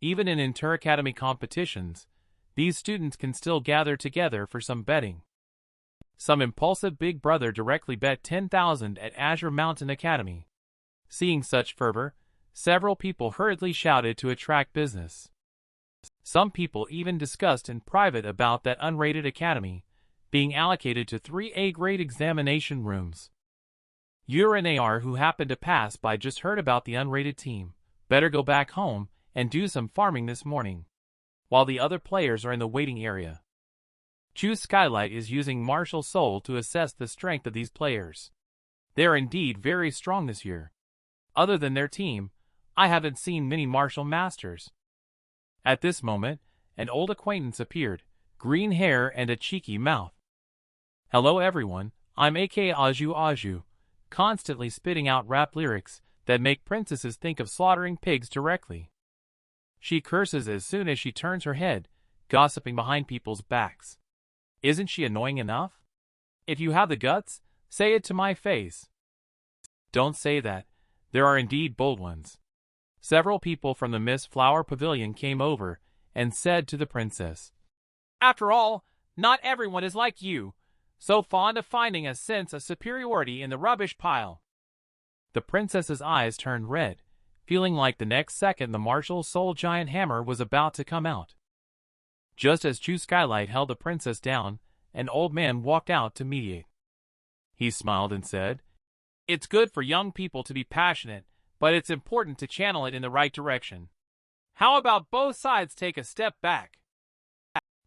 Even in inter-academy competitions, these students can still gather together for some betting. Some impulsive big brother directly bet 10,000 at Azure Mountain Academy. Seeing such fervor, several people hurriedly shouted to attract business. Some people even discussed in private about that unrated academy being allocated to 3 A-grade examination rooms. URNAR who happened to pass by just heard about the unrated team. Better go back home and do some farming this morning, while the other players are in the waiting area. Chu Skylight is using Martial Soul to assess the strength of these players. They are indeed very strong this year. Other than their team, I haven't seen many martial masters. At this moment, an old acquaintance appeared, green hair and a cheeky mouth. "Hello everyone, I'm AK Aju, constantly spitting out rap lyrics that make princesses think of slaughtering pigs directly." She curses as soon as she turns her head, gossiping behind people's backs. Isn't she annoying enough? If you have the guts, say it to my face. Don't say that. There are indeed bold ones. Several people from the Miss Flower Pavilion came over and said to the princess, "After all, not everyone is like you, so fond of finding a sense of superiority in the rubbish pile." The princess's eyes turned red, feeling like the next second the martial soul giant hammer was about to come out. Just as Chu Skylight held the princess down, an old man walked out to mediate. He smiled and said, "It's good for young people to be passionate, but it's important to channel it in the right direction. How about both sides take a step back?"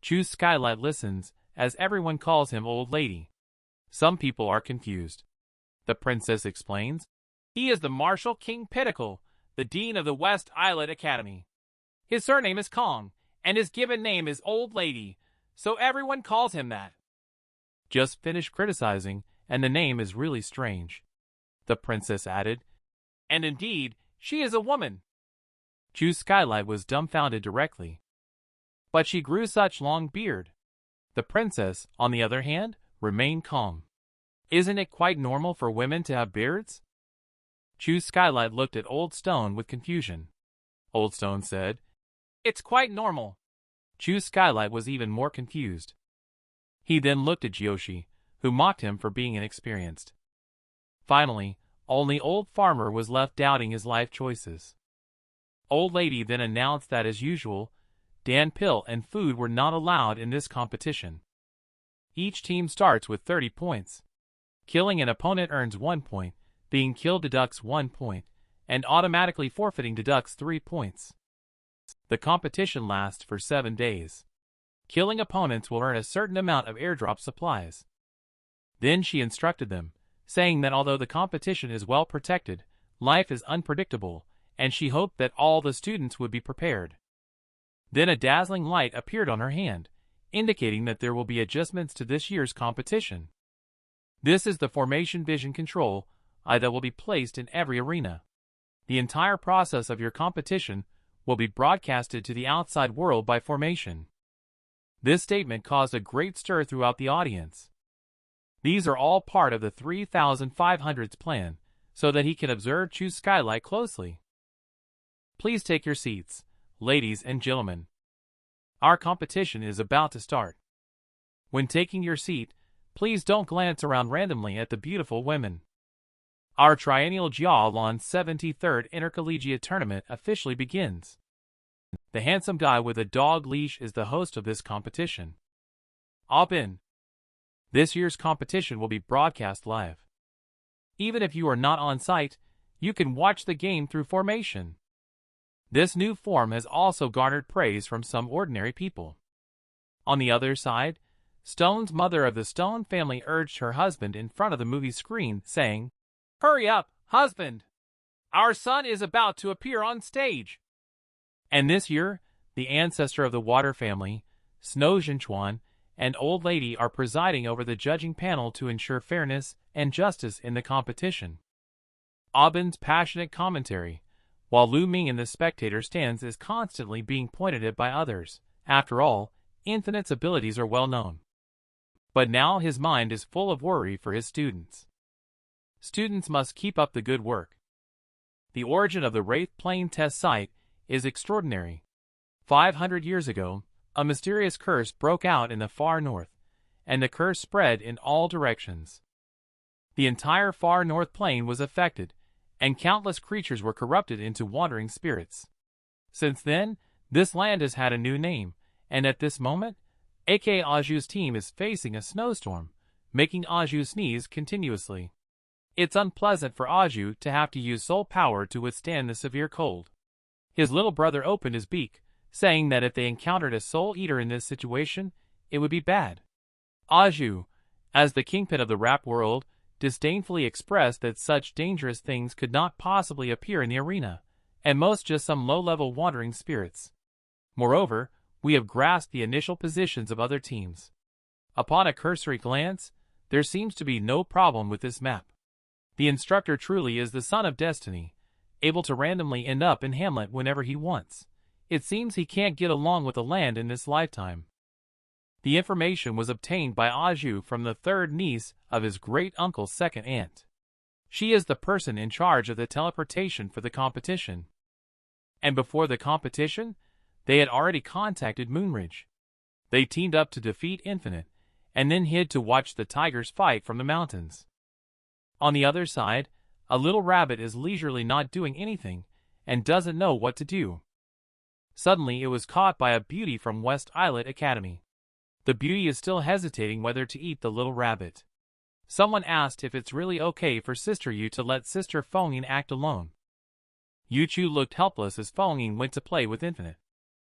Chu Skylight listens, as everyone calls him old lady. Some people are confused. The princess explains, "He is the martial king Pinnacle, the dean of the West Islet Academy. His surname is Kong, and his given name is Old Lady, so everyone calls him that." Just finished criticizing, and the name is really strange. The princess added, "And indeed, she is a woman." Chu Skylight was dumbfounded directly. But she grew such long beard. The princess, on the other hand, remained calm. Isn't it quite normal for women to have beards? Chu Skylight looked at Old Stone with confusion. Old Stone said, "It's quite normal." Chu Skylight was even more confused. He then looked at Jiyoshi, who mocked him for being inexperienced. Finally, only Old Farmer was left doubting his life choices. Old Lady then announced that as usual, Dan Pill and food were not allowed in this competition. Each team starts with 30 points. Killing an opponent earns 1 point, being killed deducts 1 point, and automatically forfeiting deducts 3 points. The competition lasts for 7 days. Killing opponents will earn a certain amount of airdrop supplies. Then she instructed them, saying that although the competition is well protected, life is unpredictable, and she hoped that all the students would be prepared. Then a dazzling light appeared on her hand, indicating that there will be adjustments to this year's competition. This is the Formation Vision Control eye that will be placed in every arena. The entire process of your competition will be broadcasted to the outside world by Formation. This statement caused a great stir throughout the audience. These are all part of the 3,500's plan, so that he can observe Chu Skylight closely. Please take your seats, ladies and gentlemen. Our competition is about to start. When taking your seat, please don't glance around randomly at the beautiful women. Our triennial Jialon 73rd Intercollegiate Tournament officially begins. The handsome guy with a dog leash is the host of this competition. Bin. This year's competition will be broadcast live. Even if you are not on site, you can watch the game through Formation. This new form has also garnered praise from some ordinary people. On the other side, Stone's mother of the Stone family urged her husband in front of the movie screen, saying, "Hurry up, husband! Our son is about to appear on stage." And this year, the ancestor of the Water family, Snow Jinchuan, and Old Lady are presiding over the judging panel to ensure fairness and justice in the competition. Bin's passionate commentary, while Lu Ming in the spectator stands, is constantly being pointed at by others. After all, Infinite's abilities are well known. But now his mind is full of worry for his students. Students must keep up the good work. The origin of the Wraith Plane test site is extraordinary. 500 years ago, a mysterious curse broke out in the far north, and the curse spread in all directions. The entire far north plain was affected, and countless creatures were corrupted into wandering spirits. Since then, this land has had a new name, and at this moment, AK Aju's team is facing a snowstorm, making Aju sneeze continuously. It's unpleasant for Aju to have to use soul power to withstand the severe cold. His little brother opened his beak, saying that if they encountered a soul eater in this situation, it would be bad. Aju, as the kingpin of the rap world, disdainfully expressed that such dangerous things could not possibly appear in the arena, and most just some low-level wandering spirits. Moreover, we have grasped the initial positions of other teams. Upon a cursory glance, there seems to be no problem with this map. The instructor truly is the son of destiny, able to randomly end up in Hamlet whenever he wants. It seems he can't get along with the land in this lifetime. The information was obtained by Aju from the third niece of his great-uncle's second aunt. She is the person in charge of the teleportation for the competition. And before the competition, they had already contacted Moonridge. They teamed up to defeat Infinite, and then hid to watch the tigers fight from the mountains. On the other side, a little rabbit is leisurely not doing anything, and doesn't know what to do. Suddenly it was caught by a beauty from West Islet Academy. The beauty is still hesitating whether to eat the little rabbit. Someone asked if it's really okay for Sister Yu to let Sister Fengyin act alone. Yu Chu looked helpless as Fengyin went to play with Infinite.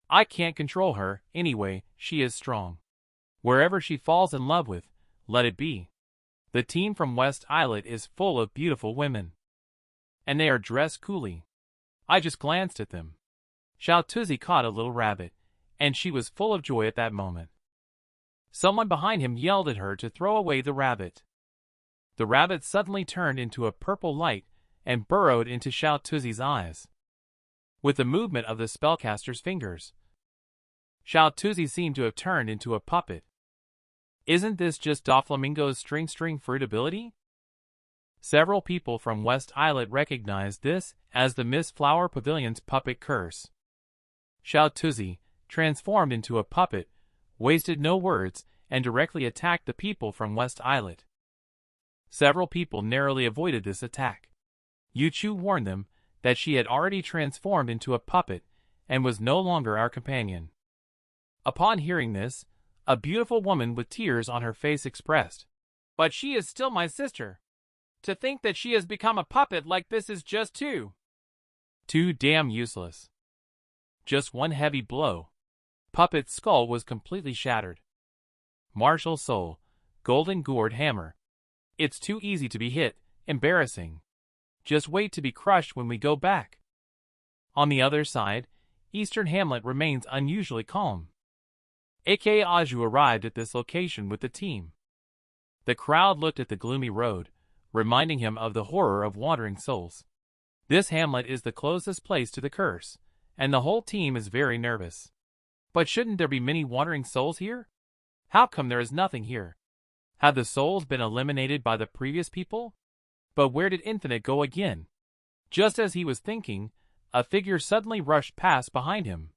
I can't control her, anyway, she is strong. Wherever she falls in love with, let it be. The team from West Islet is full of beautiful women. And they are dressed coolly. I just glanced at them. Xiao Tuzi caught a little rabbit, and she was full of joy at that moment. Someone behind him yelled at her to throw away the rabbit. The rabbit suddenly turned into a purple light and burrowed into Xiao Tuzi's eyes. With the movement of the spellcaster's fingers, Xiao Tuzi seemed to have turned into a puppet. Isn't this just Doflamingo's string fruit ability? Several people from West Islet recognized this as the Miss Flower Pavilion's puppet curse. Xiao Tuzi, transformed into a puppet, wasted no words and directly attacked the people from West Islet. Several people narrowly avoided this attack. Yu Chu warned them that she had already transformed into a puppet and was no longer our companion. Upon hearing this, a beautiful woman with tears on her face expressed, "But she is still my sister. To think that she has become a puppet like this is just too damn useless." Just one heavy blow. Puppet's skull was completely shattered. Martial Soul, Golden Gourd Hammer. It's too easy to be hit, embarrassing. Just wait to be crushed when we go back. On the other side, Eastern Hamlet remains unusually calm. A.K. Aju arrived at this location with the team. The crowd looked at the gloomy road, reminding him of the horror of wandering souls. This hamlet is the closest place to the curse, and the whole team is very nervous. But shouldn't there be many wandering souls here? How come there is nothing here? Had the souls been eliminated by the previous people? But where did Infinite go again? Just as he was thinking, a figure suddenly rushed past behind him.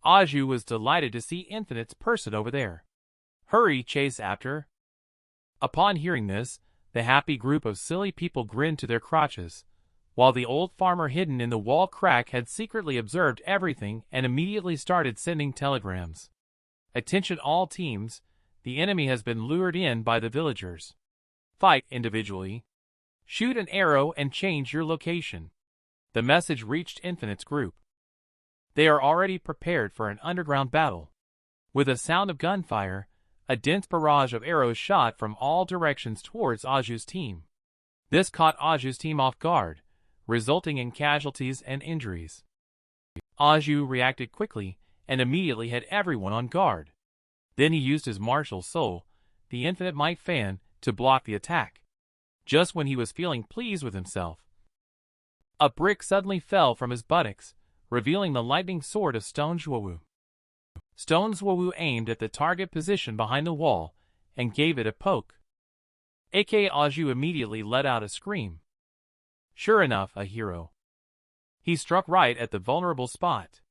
Aju was delighted to see Infinite's person over there. Hurry, chase after. Upon hearing this, the happy group of silly people grinned to their crotches, while the old farmer hidden in the wall crack had secretly observed everything and immediately started sending telegrams. Attention all teams, the enemy has been lured in by the villagers. Fight individually. Shoot an arrow and change your location. The message reached Infinite's group. They are already prepared for an underground battle. With a sound of gunfire, a dense barrage of arrows shot from all directions towards Aju's team. This caught Aju's team off guard, resulting in casualties and injuries. Aju reacted quickly and immediately had everyone on guard. Then he used his martial soul, the Infinite Might Fan, to block the attack. Just when he was feeling pleased with himself, a brick suddenly fell from his buttocks, revealing the lightning sword of Stone Zhuowu. Stone Zhuowu aimed at the target position behind the wall and gave it a poke. A.K. Aju immediately let out a scream. Sure enough, a hero. He struck right at the vulnerable spot.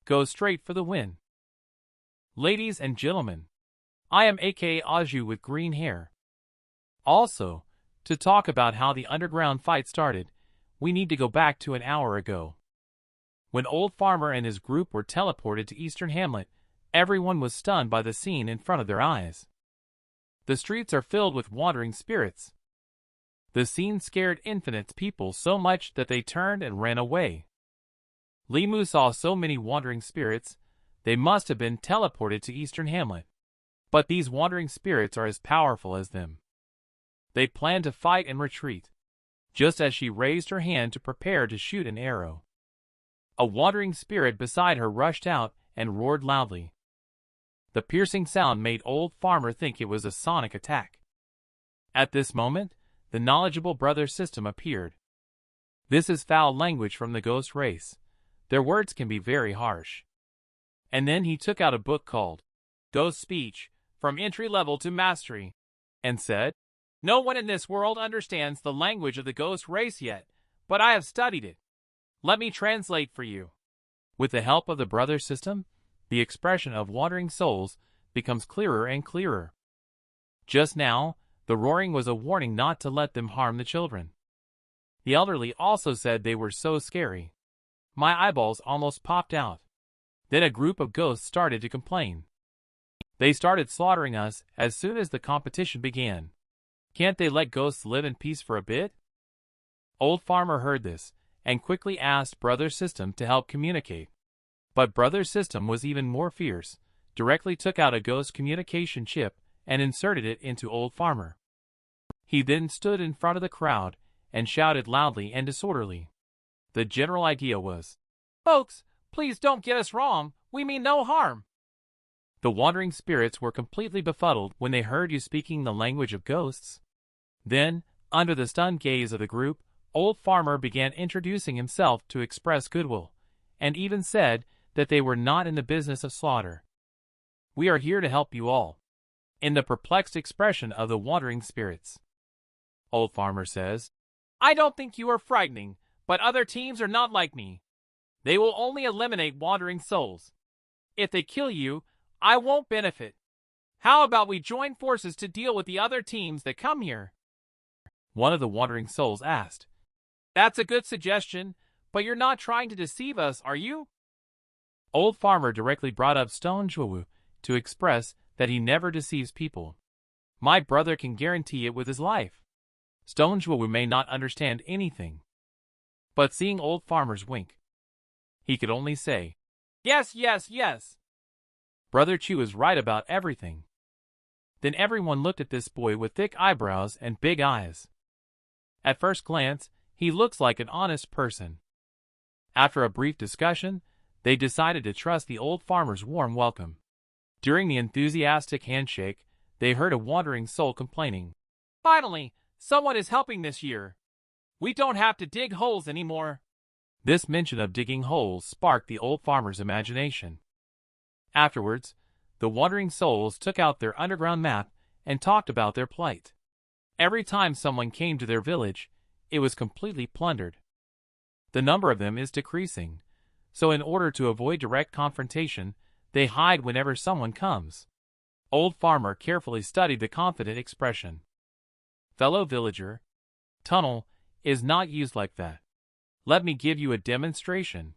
Go straight for the win. Ladies and gentlemen, I am A.K. Aju with green hair. Also, to talk about how the underground fight started, we need to go back to an hour ago. When Old Farmer and his group were teleported to Eastern Hamlet, everyone was stunned by the scene in front of their eyes. The streets are filled with wandering spirits. The scene scared Infinite's people so much that they turned and ran away. Limu saw so many wandering spirits, they must have been teleported to Eastern Hamlet. But these wandering spirits are as powerful as them. They plan to fight and retreat, just as she raised her hand to prepare to shoot an arrow. A wandering spirit beside her rushed out and roared loudly. The piercing sound made Old Farmer think it was a sonic attack. At this moment, the knowledgeable brother system appeared. This is foul language from the ghost race. Their words can be very harsh. And then he took out a book called Ghost Speech, From Entry Level to Mastery, and said, No one in this world understands the language of the ghost race yet, but I have studied it. Let me translate for you. With the help of the brother system, the expression of wandering souls becomes clearer and clearer. Just now, the roaring was a warning not to let them harm the children. The elderly also said they were so scary. My eyeballs almost popped out. Then a group of ghosts started to complain. They started slaughtering us as soon as the competition began. Can't they let ghosts live in peace for a bit? Old Farmer heard this and quickly asked Brother System to help communicate. But Brother System was even more fierce, directly took out a ghost communication chip and inserted it into Old Farmer. He then stood in front of the crowd and shouted loudly and disorderly. The general idea was, Folks, please don't get us wrong, we mean no harm. The wandering spirits were completely befuddled when they heard you speaking the language of ghosts. Then, under the stunned gaze of the group, Old Farmer began introducing himself to express goodwill, and even said that they were not in the business of slaughter. We are here to help you all. In the perplexed expression of the wandering spirits, Old Farmer says, I don't think you are frightening, but other teams are not like me. They will only eliminate wandering souls. If they kill you, I won't benefit. How about we join forces to deal with the other teams that come here? One of the wandering souls asked. That's a good suggestion, but you're not trying to deceive us, are you? Old Farmer directly brought up Stone Zhuowu to express that he never deceives people. My brother can guarantee it with his life. Stone Zhuowu may not understand anything. But seeing Old Farmer's wink, he could only say, Yes, yes, yes. Brother Chu is right about everything. Then everyone looked at this boy with thick eyebrows and big eyes. At first glance, he looks like an honest person. After a brief discussion, they decided to trust the old farmer's warm welcome. During the enthusiastic handshake, they heard a wandering soul complaining, "Finally, someone is helping this year. We don't have to dig holes anymore." This mention of digging holes sparked the old farmer's imagination. Afterwards, the wandering souls took out their underground map and talked about their plight. Every time someone came to their village, it was completely plundered. The number of them is decreasing, so in order to avoid direct confrontation, they hide whenever someone comes. Old farmer carefully studied the confident expression. Fellow villager, tunnel is not used like that. Let me give you a demonstration.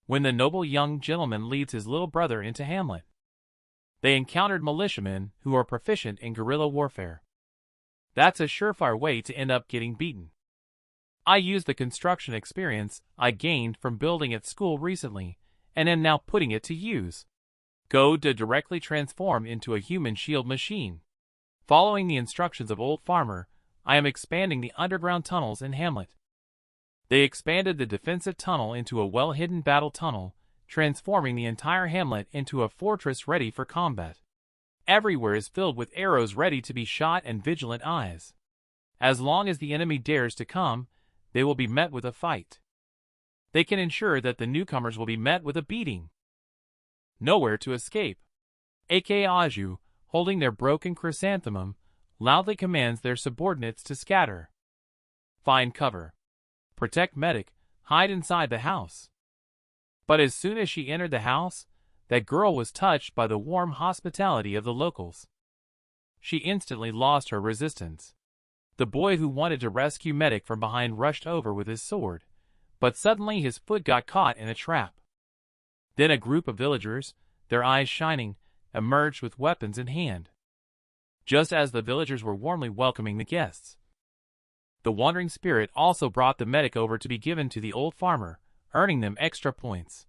When the noble young gentleman leads his little brother into Hamlet, they encountered militiamen who are proficient in guerrilla warfare. That's a surefire way to end up getting beaten. I used the construction experience I gained from building at school recently, and am now putting it to use. Go to directly transform into a human shield machine. Following the instructions of Old Farmer, I am expanding the underground tunnels in Hamlet. They expanded the defensive tunnel into a well-hidden battle tunnel, transforming the entire hamlet into a fortress ready for combat. Everywhere is filled with arrows ready to be shot and vigilant eyes. As long as the enemy dares to come, they will be met with a fight. They can ensure that the newcomers will be met with a beating. Nowhere to escape. A.K. Aju, holding their broken chrysanthemum, loudly commands their subordinates to scatter. Find cover. Protect medic, hide inside the house. But as soon as she entered the house, that girl was touched by the warm hospitality of the locals. She instantly lost her resistance. The boy who wanted to rescue medic from behind rushed over with his sword, but suddenly his foot got caught in a trap. Then a group of villagers, their eyes shining, emerged with weapons in hand. Just as the villagers were warmly welcoming the guests, the wandering spirit also brought the medic over to be given to the old farmer, earning them extra points.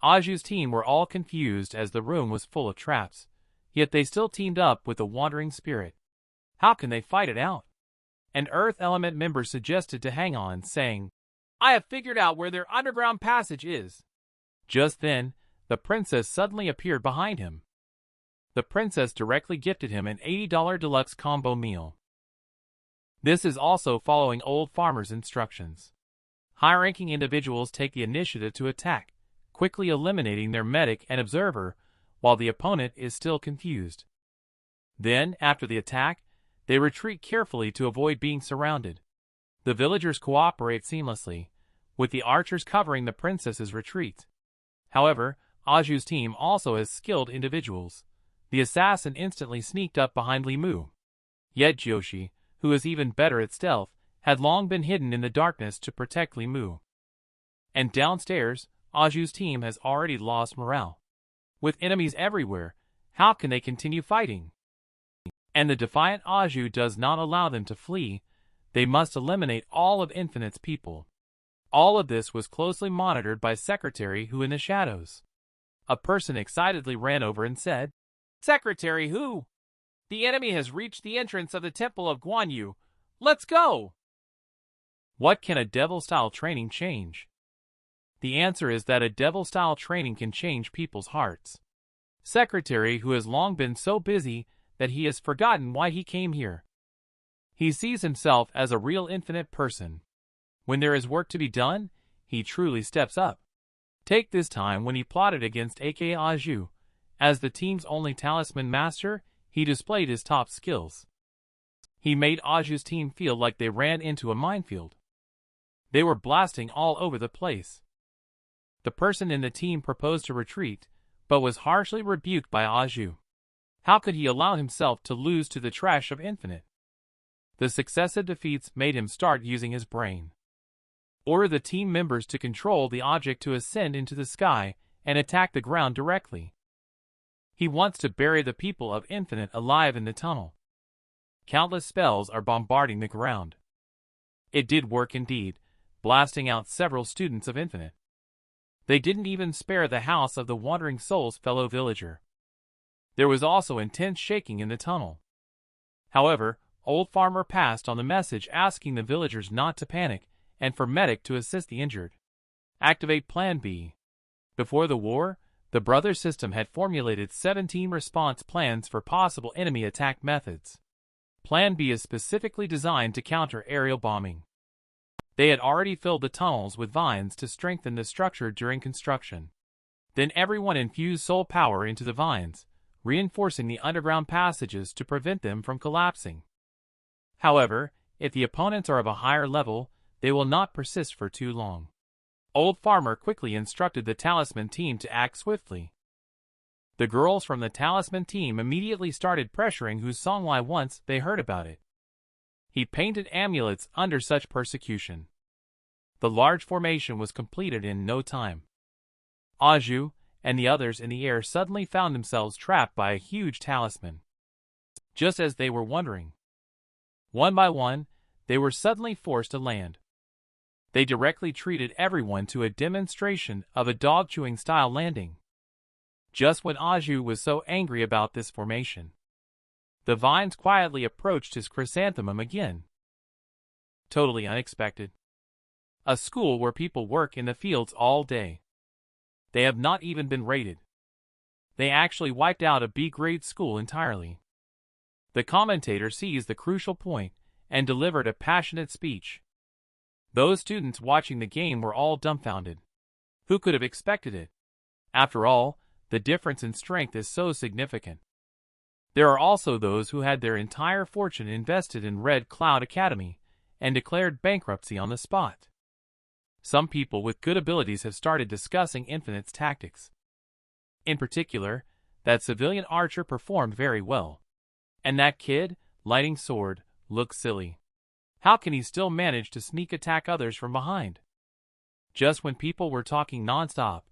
Aju's team were all confused as the room was full of traps, yet they still teamed up with the wandering spirit. How can they fight it out? An Earth Element member suggested to hang on, saying, "I have figured out where their underground passage is." Just then, the princess suddenly appeared behind him. The princess directly gifted him an $80 deluxe combo meal. This is also following Old Farmer's instructions. High-ranking individuals take the initiative to attack, quickly eliminating their medic and observer, while the opponent is still confused. Then, after the attack, they retreat carefully to avoid being surrounded. The villagers cooperate seamlessly, with the archers covering the princess's retreat. However, Aju's team also has skilled individuals. The assassin instantly sneaked up behind Limu. Yet Joshi, who is even better at stealth, had long been hidden in the darkness to protect Limu. And downstairs, Aju's team has already lost morale. With enemies everywhere, how can they continue fighting? And the defiant Aju does not allow them to flee. They must eliminate all of Infinite's people. All of this was closely monitored by Secretary Hu in the shadows. A person excitedly ran over and said, "Secretary Hu, the enemy has reached the entrance of the Temple of Guanyu. Let's go!" What can a devil-style training change? The answer is that a devil-style training can change people's hearts. Secretary Hu has long been so busy that he has forgotten why he came here. He sees himself as a real infinite person. When there is work to be done, he truly steps up. Take this time when he plotted against A.K. Aju. As the team's only talisman master, he displayed his top skills. He made Aju's team feel like they ran into a minefield. They were blasting all over the place. The person in the team proposed to retreat, but was harshly rebuked by Aju. How could he allow himself to lose to the trash of Infinite? The successive defeats made him start using his brain. Order the team members to control the object to ascend into the sky and attack the ground directly. He wants to bury the people of Infinite alive in the tunnel. Countless spells are bombarding the ground. It did work indeed, blasting out several students of Infinite. They didn't even spare the house of the Wandering Soul's fellow villager. There was also intense shaking in the tunnel. However, Old Farmer passed on the message asking the villagers not to panic and for medic to assist the injured. Activate Plan B. Before the war, the Brothers system had formulated 17 response plans for possible enemy attack methods. Plan B is specifically designed to counter aerial bombing. They had already filled the tunnels with vines to strengthen the structure during construction. Then everyone infused soul power into the vines, reinforcing the underground passages to prevent them from collapsing. However, if the opponents are of a higher level, they will not persist for too long. Old Farmer quickly instructed the Talisman team to act swiftly. The girls from the Talisman team immediately started pressuring Chu Skylight once they heard about it. He painted amulets under such persecution. The large formation was completed in no time. Aju and the others in the air suddenly found themselves trapped by a huge talisman. Just as they were wondering, one by one, they were suddenly forced to land. They directly treated everyone to a demonstration of a dog-chewing style landing. Just when Aju was so angry about this formation, the vines quietly approached his chrysanthemum again. Totally unexpected. A school where people work in the fields all day. They have not even been raided. They actually wiped out a B-grade school entirely. The commentator seized the crucial point and delivered a passionate speech. Those students watching the game were all dumbfounded. Who could have expected it? After all, the difference in strength is so significant. There are also those who had their entire fortune invested in Red Cloud Academy and declared bankruptcy on the spot. Some people with good abilities have started discussing Infinite's tactics. In particular, that civilian archer performed very well. And that kid, lighting sword, looks silly. How can he still manage to sneak attack others from behind? Just when people were talking non-stop,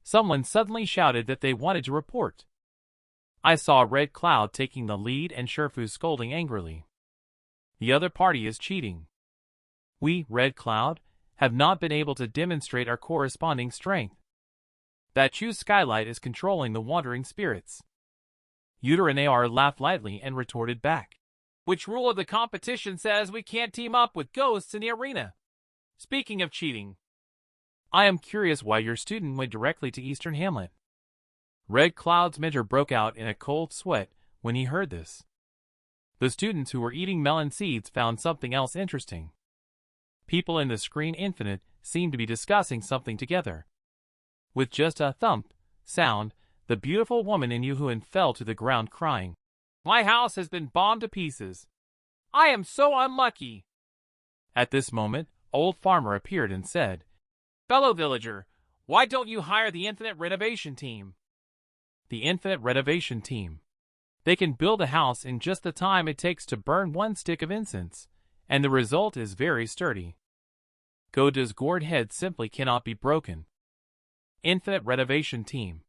someone suddenly shouted that they wanted to report. I saw Red Cloud taking the lead and Sherfu scolding angrily. The other party is cheating. We, Red Cloud, have not been able to demonstrate our corresponding strength. That Chu Skylight is controlling the wandering spirits. Uteranayar laughed lightly and retorted back. Which rule of the competition says we can't team up with ghosts in the arena? Speaking of cheating, I am curious why your student went directly to Eastern Hamlet. Red Cloud's mentor broke out in a cold sweat when he heard this. The students who were eating melon seeds found something else interesting. People in the screen Infinite seemed to be discussing something together. With just a thump sound, the beautiful woman in Yuhuan fell to the ground crying. My house has been bombed to pieces. I am so unlucky. At this moment, Old Farmer appeared and said, Fellow villager, why don't you hire the Infinite Renovation Team? The Infinite Renovation Team. They can build a house in just the time it takes to burn one stick of incense, and the result is very sturdy. Goda's gourd head simply cannot be broken. Infinite Renovation Team.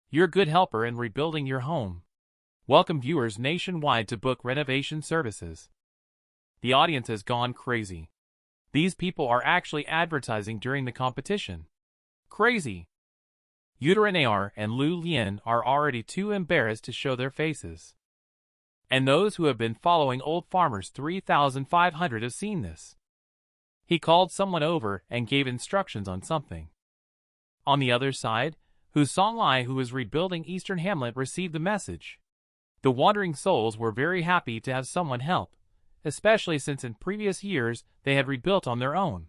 Your good helper in rebuilding your home. Welcome viewers nationwide to book renovation services. The audience has gone crazy. These people are actually advertising during the competition. Crazy. Uteranayar and Lu Lian are already too embarrassed to show their faces. And those who have been following Old Farmer's 3,500 have seen this. He called someone over and gave instructions on something. On the other side, Chu Skylight, who was rebuilding Eastern Hamlet, received the message. The wandering souls were very happy to have someone help, especially since in previous years they had rebuilt on their own.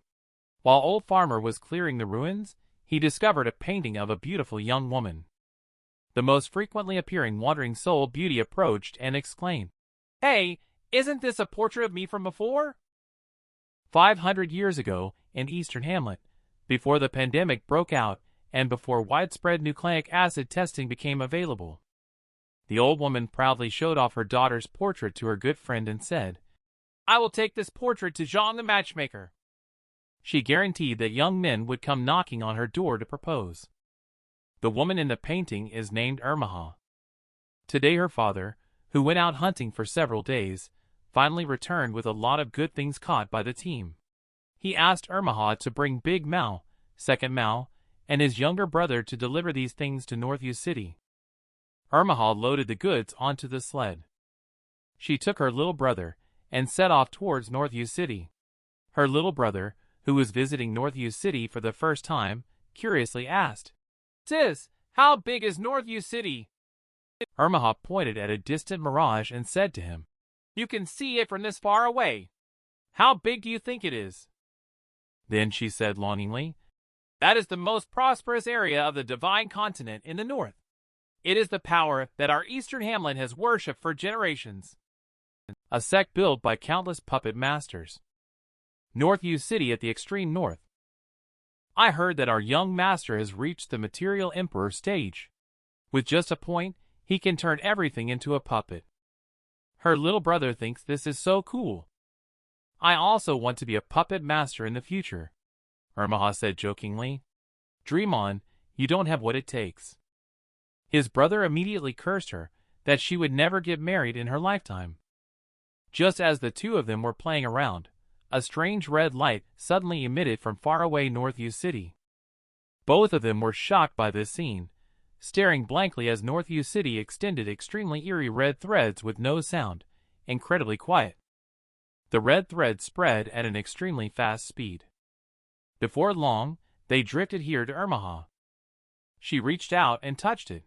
While Old Farmer was clearing the ruins, he discovered a painting of a beautiful young woman. The most frequently appearing wandering soul beauty approached and exclaimed, Hey, isn't this a portrait of me from before? 500 years ago, in Eastern Hamlet, before the pandemic broke out and before widespread nucleic acid testing became available. The old woman proudly showed off her daughter's portrait to her good friend and said, I will take this portrait to Jean the matchmaker. She guaranteed that young men would come knocking on her door to propose. The woman in the painting is named Newmanhwa. Today her father, who went out hunting for several days, finally returned with a lot of good things caught by the team. He asked Newmanhwa to bring Big Mao, Second Mao, and his younger brother to deliver these things to Northview City. Newmanhwa loaded the goods onto the sled. She took her little brother and set off towards Northview City. Her little brother, who was visiting Northview City for the first time, curiously asked, "Sis, how big is Northview City?" Ermaha pointed at a distant mirage and said to him, "You can see it from this far away. How big do you think it is?" Then she said longingly, "That is the most prosperous area of the divine continent in the north. It is the power that our eastern hamlet has worshipped for generations. A sect built by countless puppet masters. Northview City at the extreme north. I heard that our young master has reached the material emperor stage. With just a point, he can turn everything into a puppet. Her little brother thinks this is so cool. I also want to be a puppet master in the future," Ermaha said jokingly. "Dream on, you don't have what it takes." His brother immediately cursed her that she would never get married in her lifetime. Just as the two of them were playing around, a strange red light suddenly emitted from faraway Northview City. Both of them were shocked by this scene, staring blankly as Northview City extended extremely eerie red threads with no sound, incredibly quiet. The red threads spread at an extremely fast speed. Before long, they drifted here to Ermaha. She reached out and touched it.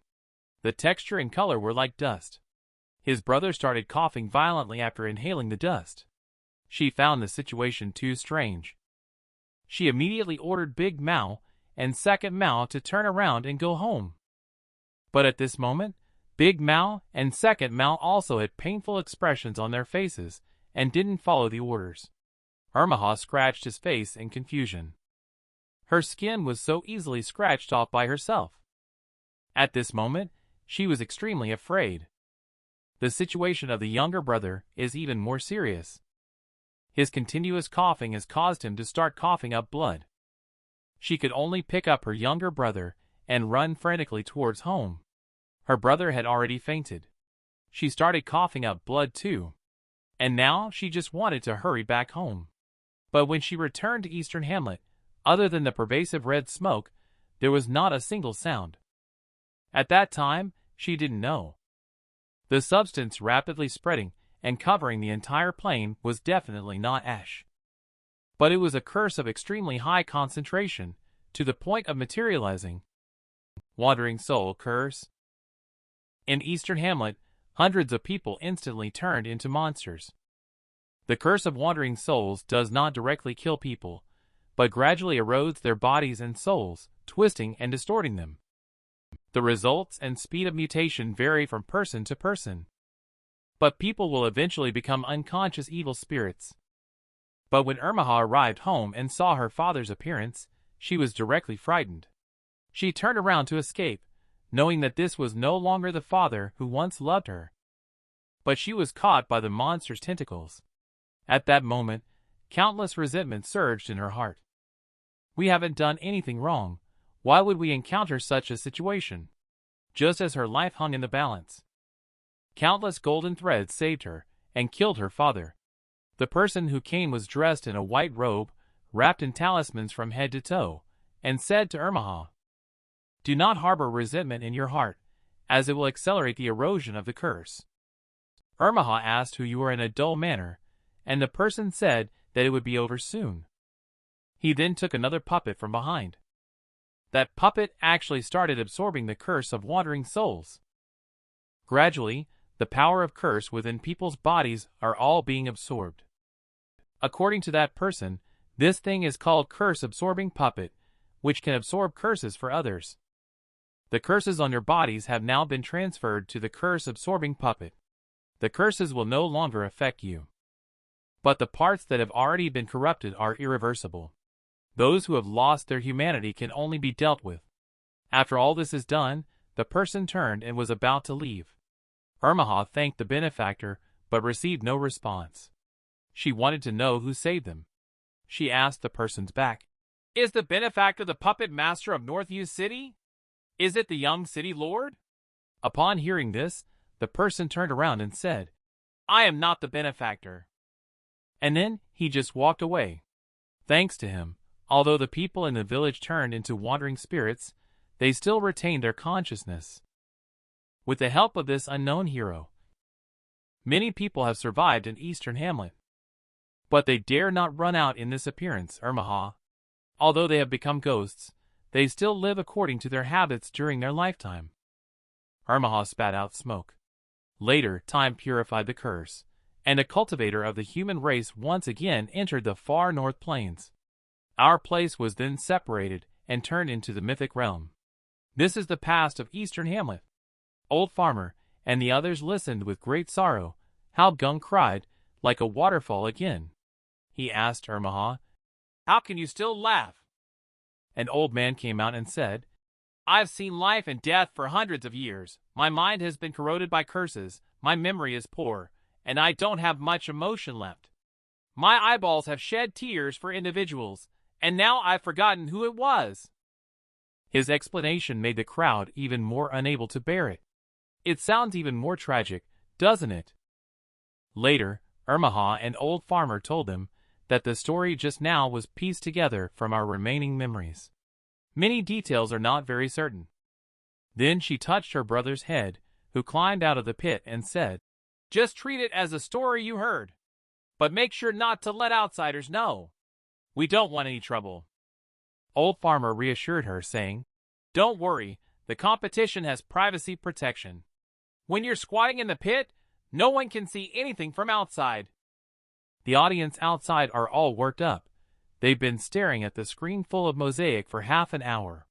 The texture and color were like dust. His brother started coughing violently after inhaling the dust. She found the situation too strange. She immediately ordered Big Mao and Second Mao to turn around and go home. But at this moment, Big Mao and Second Mao also had painful expressions on their faces and didn't follow the orders. Ermaha scratched his face in confusion. Her skin was so easily scratched off by herself. At this moment, she was extremely afraid. The situation of the younger brother is even more serious. His continuous coughing has caused him to start coughing up blood. She could only pick up her younger brother and run frantically towards home. Her brother had already fainted. She started coughing up blood too. And now she just wanted to hurry back home. But when she returned to Eastern Hamlet, other than the pervasive red smoke, there was not a single sound. At that time, she didn't know. The substance rapidly spreading and covering the entire plain was definitely not ash. But it was a curse of extremely high concentration, to the point of materializing. Wandering soul curse. In Eastern Hamlet, hundreds of people instantly turned into monsters. The curse of wandering souls does not directly kill people, but gradually erodes their bodies and souls, twisting and distorting them. The results and speed of mutation vary from person to person. But people will eventually become unconscious evil spirits. But when Ermaha arrived home and saw her father's appearance, she was directly frightened. She turned around to escape, knowing that this was no longer the father who once loved her. But she was caught by the monster's tentacles. At that moment, countless resentment surged in her heart. We haven't done anything wrong. Why would we encounter such a situation? Just as her life hung in the balance. Countless golden threads saved her and killed her father. The person who came was dressed in a white robe, wrapped in talismans from head to toe, and said to Ermaha, "Do not harbor resentment in your heart, as it will accelerate the erosion of the curse." Ermaha asked who you were in a dull manner, and the person said that it would be over soon. He then took another puppet from behind. That puppet actually started absorbing the curse of wandering souls. Gradually, the power of curse within people's bodies are all being absorbed. According to that person, this thing is called curse-absorbing puppet, which can absorb curses for others. The curses on your bodies have now been transferred to the curse-absorbing puppet. The curses will no longer affect you. But the parts that have already been corrupted are irreversible. Those who have lost their humanity can only be dealt with. After all this is done, the person turned and was about to leave. Ermaha thanked the benefactor, but received no response. She wanted to know who saved them. She asked the person's back, "Is the benefactor the puppet master of Northview City? Is it the young city lord?" Upon hearing this, the person turned around and said, "I am not the benefactor." And then he just walked away. Thanks to him, although the people in the village turned into wandering spirits, they still retained their consciousness. With the help of this unknown hero, many people have survived in Eastern Hamlet. But they dare not run out in this appearance, Ermaha. Although they have become ghosts, they still live according to their habits during their lifetime. Newmanhwa spat out smoke. Later, time purified the curse, and a cultivator of the human race once again entered the far north plains. Our place was then separated and turned into the mythic realm. This is the past of Eastern Hamlet. Old Farmer and the others listened with great sorrow. How Gung cried, like a waterfall again. He asked Newmanhwa, "How can you still laugh?" An old man came out and said, "I've seen life and death for hundreds of years. My mind has been corroded by curses, my memory is poor, and I don't have much emotion left. My eyeballs have shed tears for individuals, and now I've forgotten who it was." His explanation made the crowd even more unable to bear it. It sounds even more tragic, doesn't it? Later, Newmanhwa and Old Farmer told them that the story just now was pieced together from our remaining memories. Many details are not very certain. Then she touched her brother's head, who climbed out of the pit and said, "Just treat it as a story you heard. But make sure not to let outsiders know. We don't want any trouble." Old Farmer reassured her, saying, "Don't worry, the competition has privacy protection. When you're squatting in the pit, no one can see anything from outside." The audience outside are all worked up. They've been staring at the screen full of mosaic for half an hour.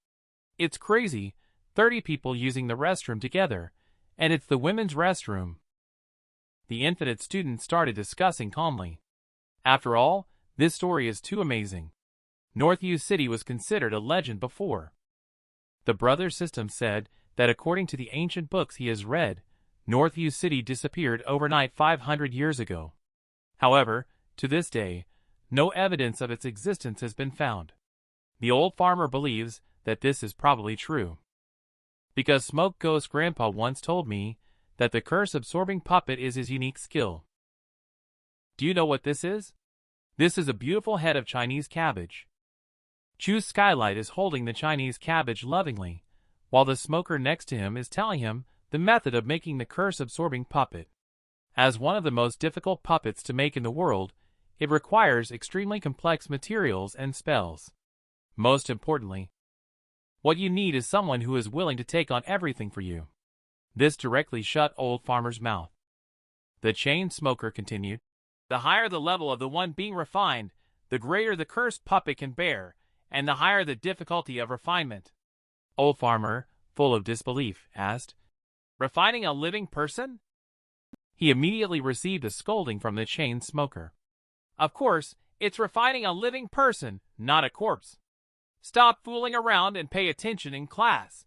It's crazy, 30 people using the restroom together, and it's the women's restroom. The Infinite students started discussing calmly. After all, this story is too amazing. Northview City was considered a legend before. The brother system said that according to the ancient books he has read, Northview City disappeared overnight 500 years ago. However, to this day, no evidence of its existence has been found. The Old Farmer believes that this is probably true. Because Smoke Ghost Grandpa once told me that the curse-absorbing puppet is his unique skill. Do you know what this is? This is a beautiful head of Chinese cabbage. Chu Skylight is holding the Chinese cabbage lovingly, while the smoker next to him is telling him the method of making the curse-absorbing puppet. As one of the most difficult puppets to make in the world, it requires extremely complex materials and spells. Most importantly, what you need is someone who is willing to take on everything for you. This directly shut Old Farmer's mouth. The chain smoker continued, "The higher the level of the one being refined, the greater the cursed puppet can bear, and the higher the difficulty of refinement." Old Farmer, full of disbelief, asked, "Refining a living person?" He immediately received a scolding from the chain smoker. "Of course, it's refining a living person, not a corpse. Stop fooling around and pay attention in class.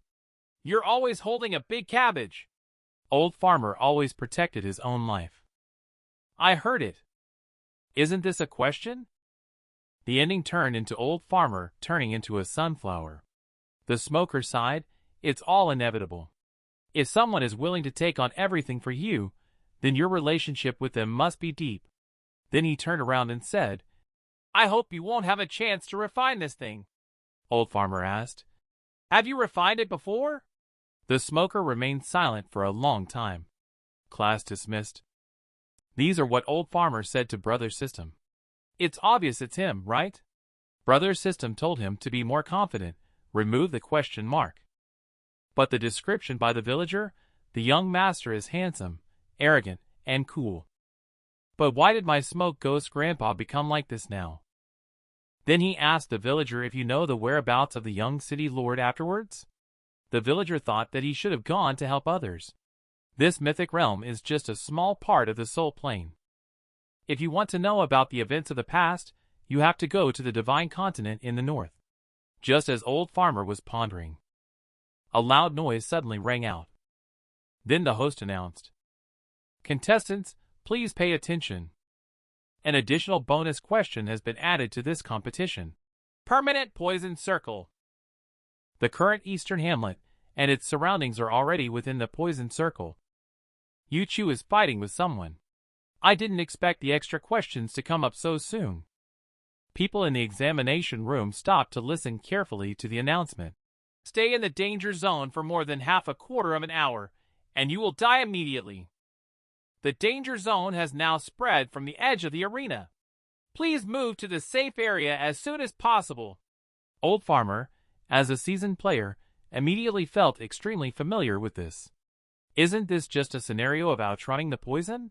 You're always holding a big cabbage." Old Farmer always protected his own life. "I heard it. Isn't this a question?" The ending turned into Old Farmer turning into a sunflower. The smoker sighed, "It's all inevitable. If someone is willing to take on everything for you, then your relationship with them must be deep." Then he turned around and said, "I hope you won't have a chance to refine this thing." Old Farmer asked, "Have you refined it before?" The smoker remained silent for a long time. Class dismissed. These are what Old Farmer said to Brother System. "It's obvious it's him, right?" Brother System told him to be more confident, remove the question mark. But the description by the villager, the young master is handsome, arrogant, and cool. But why did my Smoke Ghost Grandpa become like this now? Then he asked the villager if you know the whereabouts of the young city lord afterwards. The villager thought that he should have gone to help others. This mythic realm is just a small part of the soul plane. If you want to know about the events of the past, you have to go to the divine continent in the north. Just as Old Farmer was pondering, a loud noise suddenly rang out. Then the host announced, "Contestants, please pay attention. An additional bonus question has been added to this competition. Permanent poison circle. The current Eastern Hamlet and its surroundings are already within the poison circle. Yu Chu is fighting with someone. I didn't expect the extra questions to come up so soon." People in the examination room stopped to listen carefully to the announcement. "Stay in the danger zone for more than half a quarter of an hour, and you will die immediately. The danger zone has now spread from the edge of the arena. Please move to the safe area as soon as possible." Old Farmer, as a seasoned player, immediately felt extremely familiar with this. Isn't this just a scenario of outrunning the poison?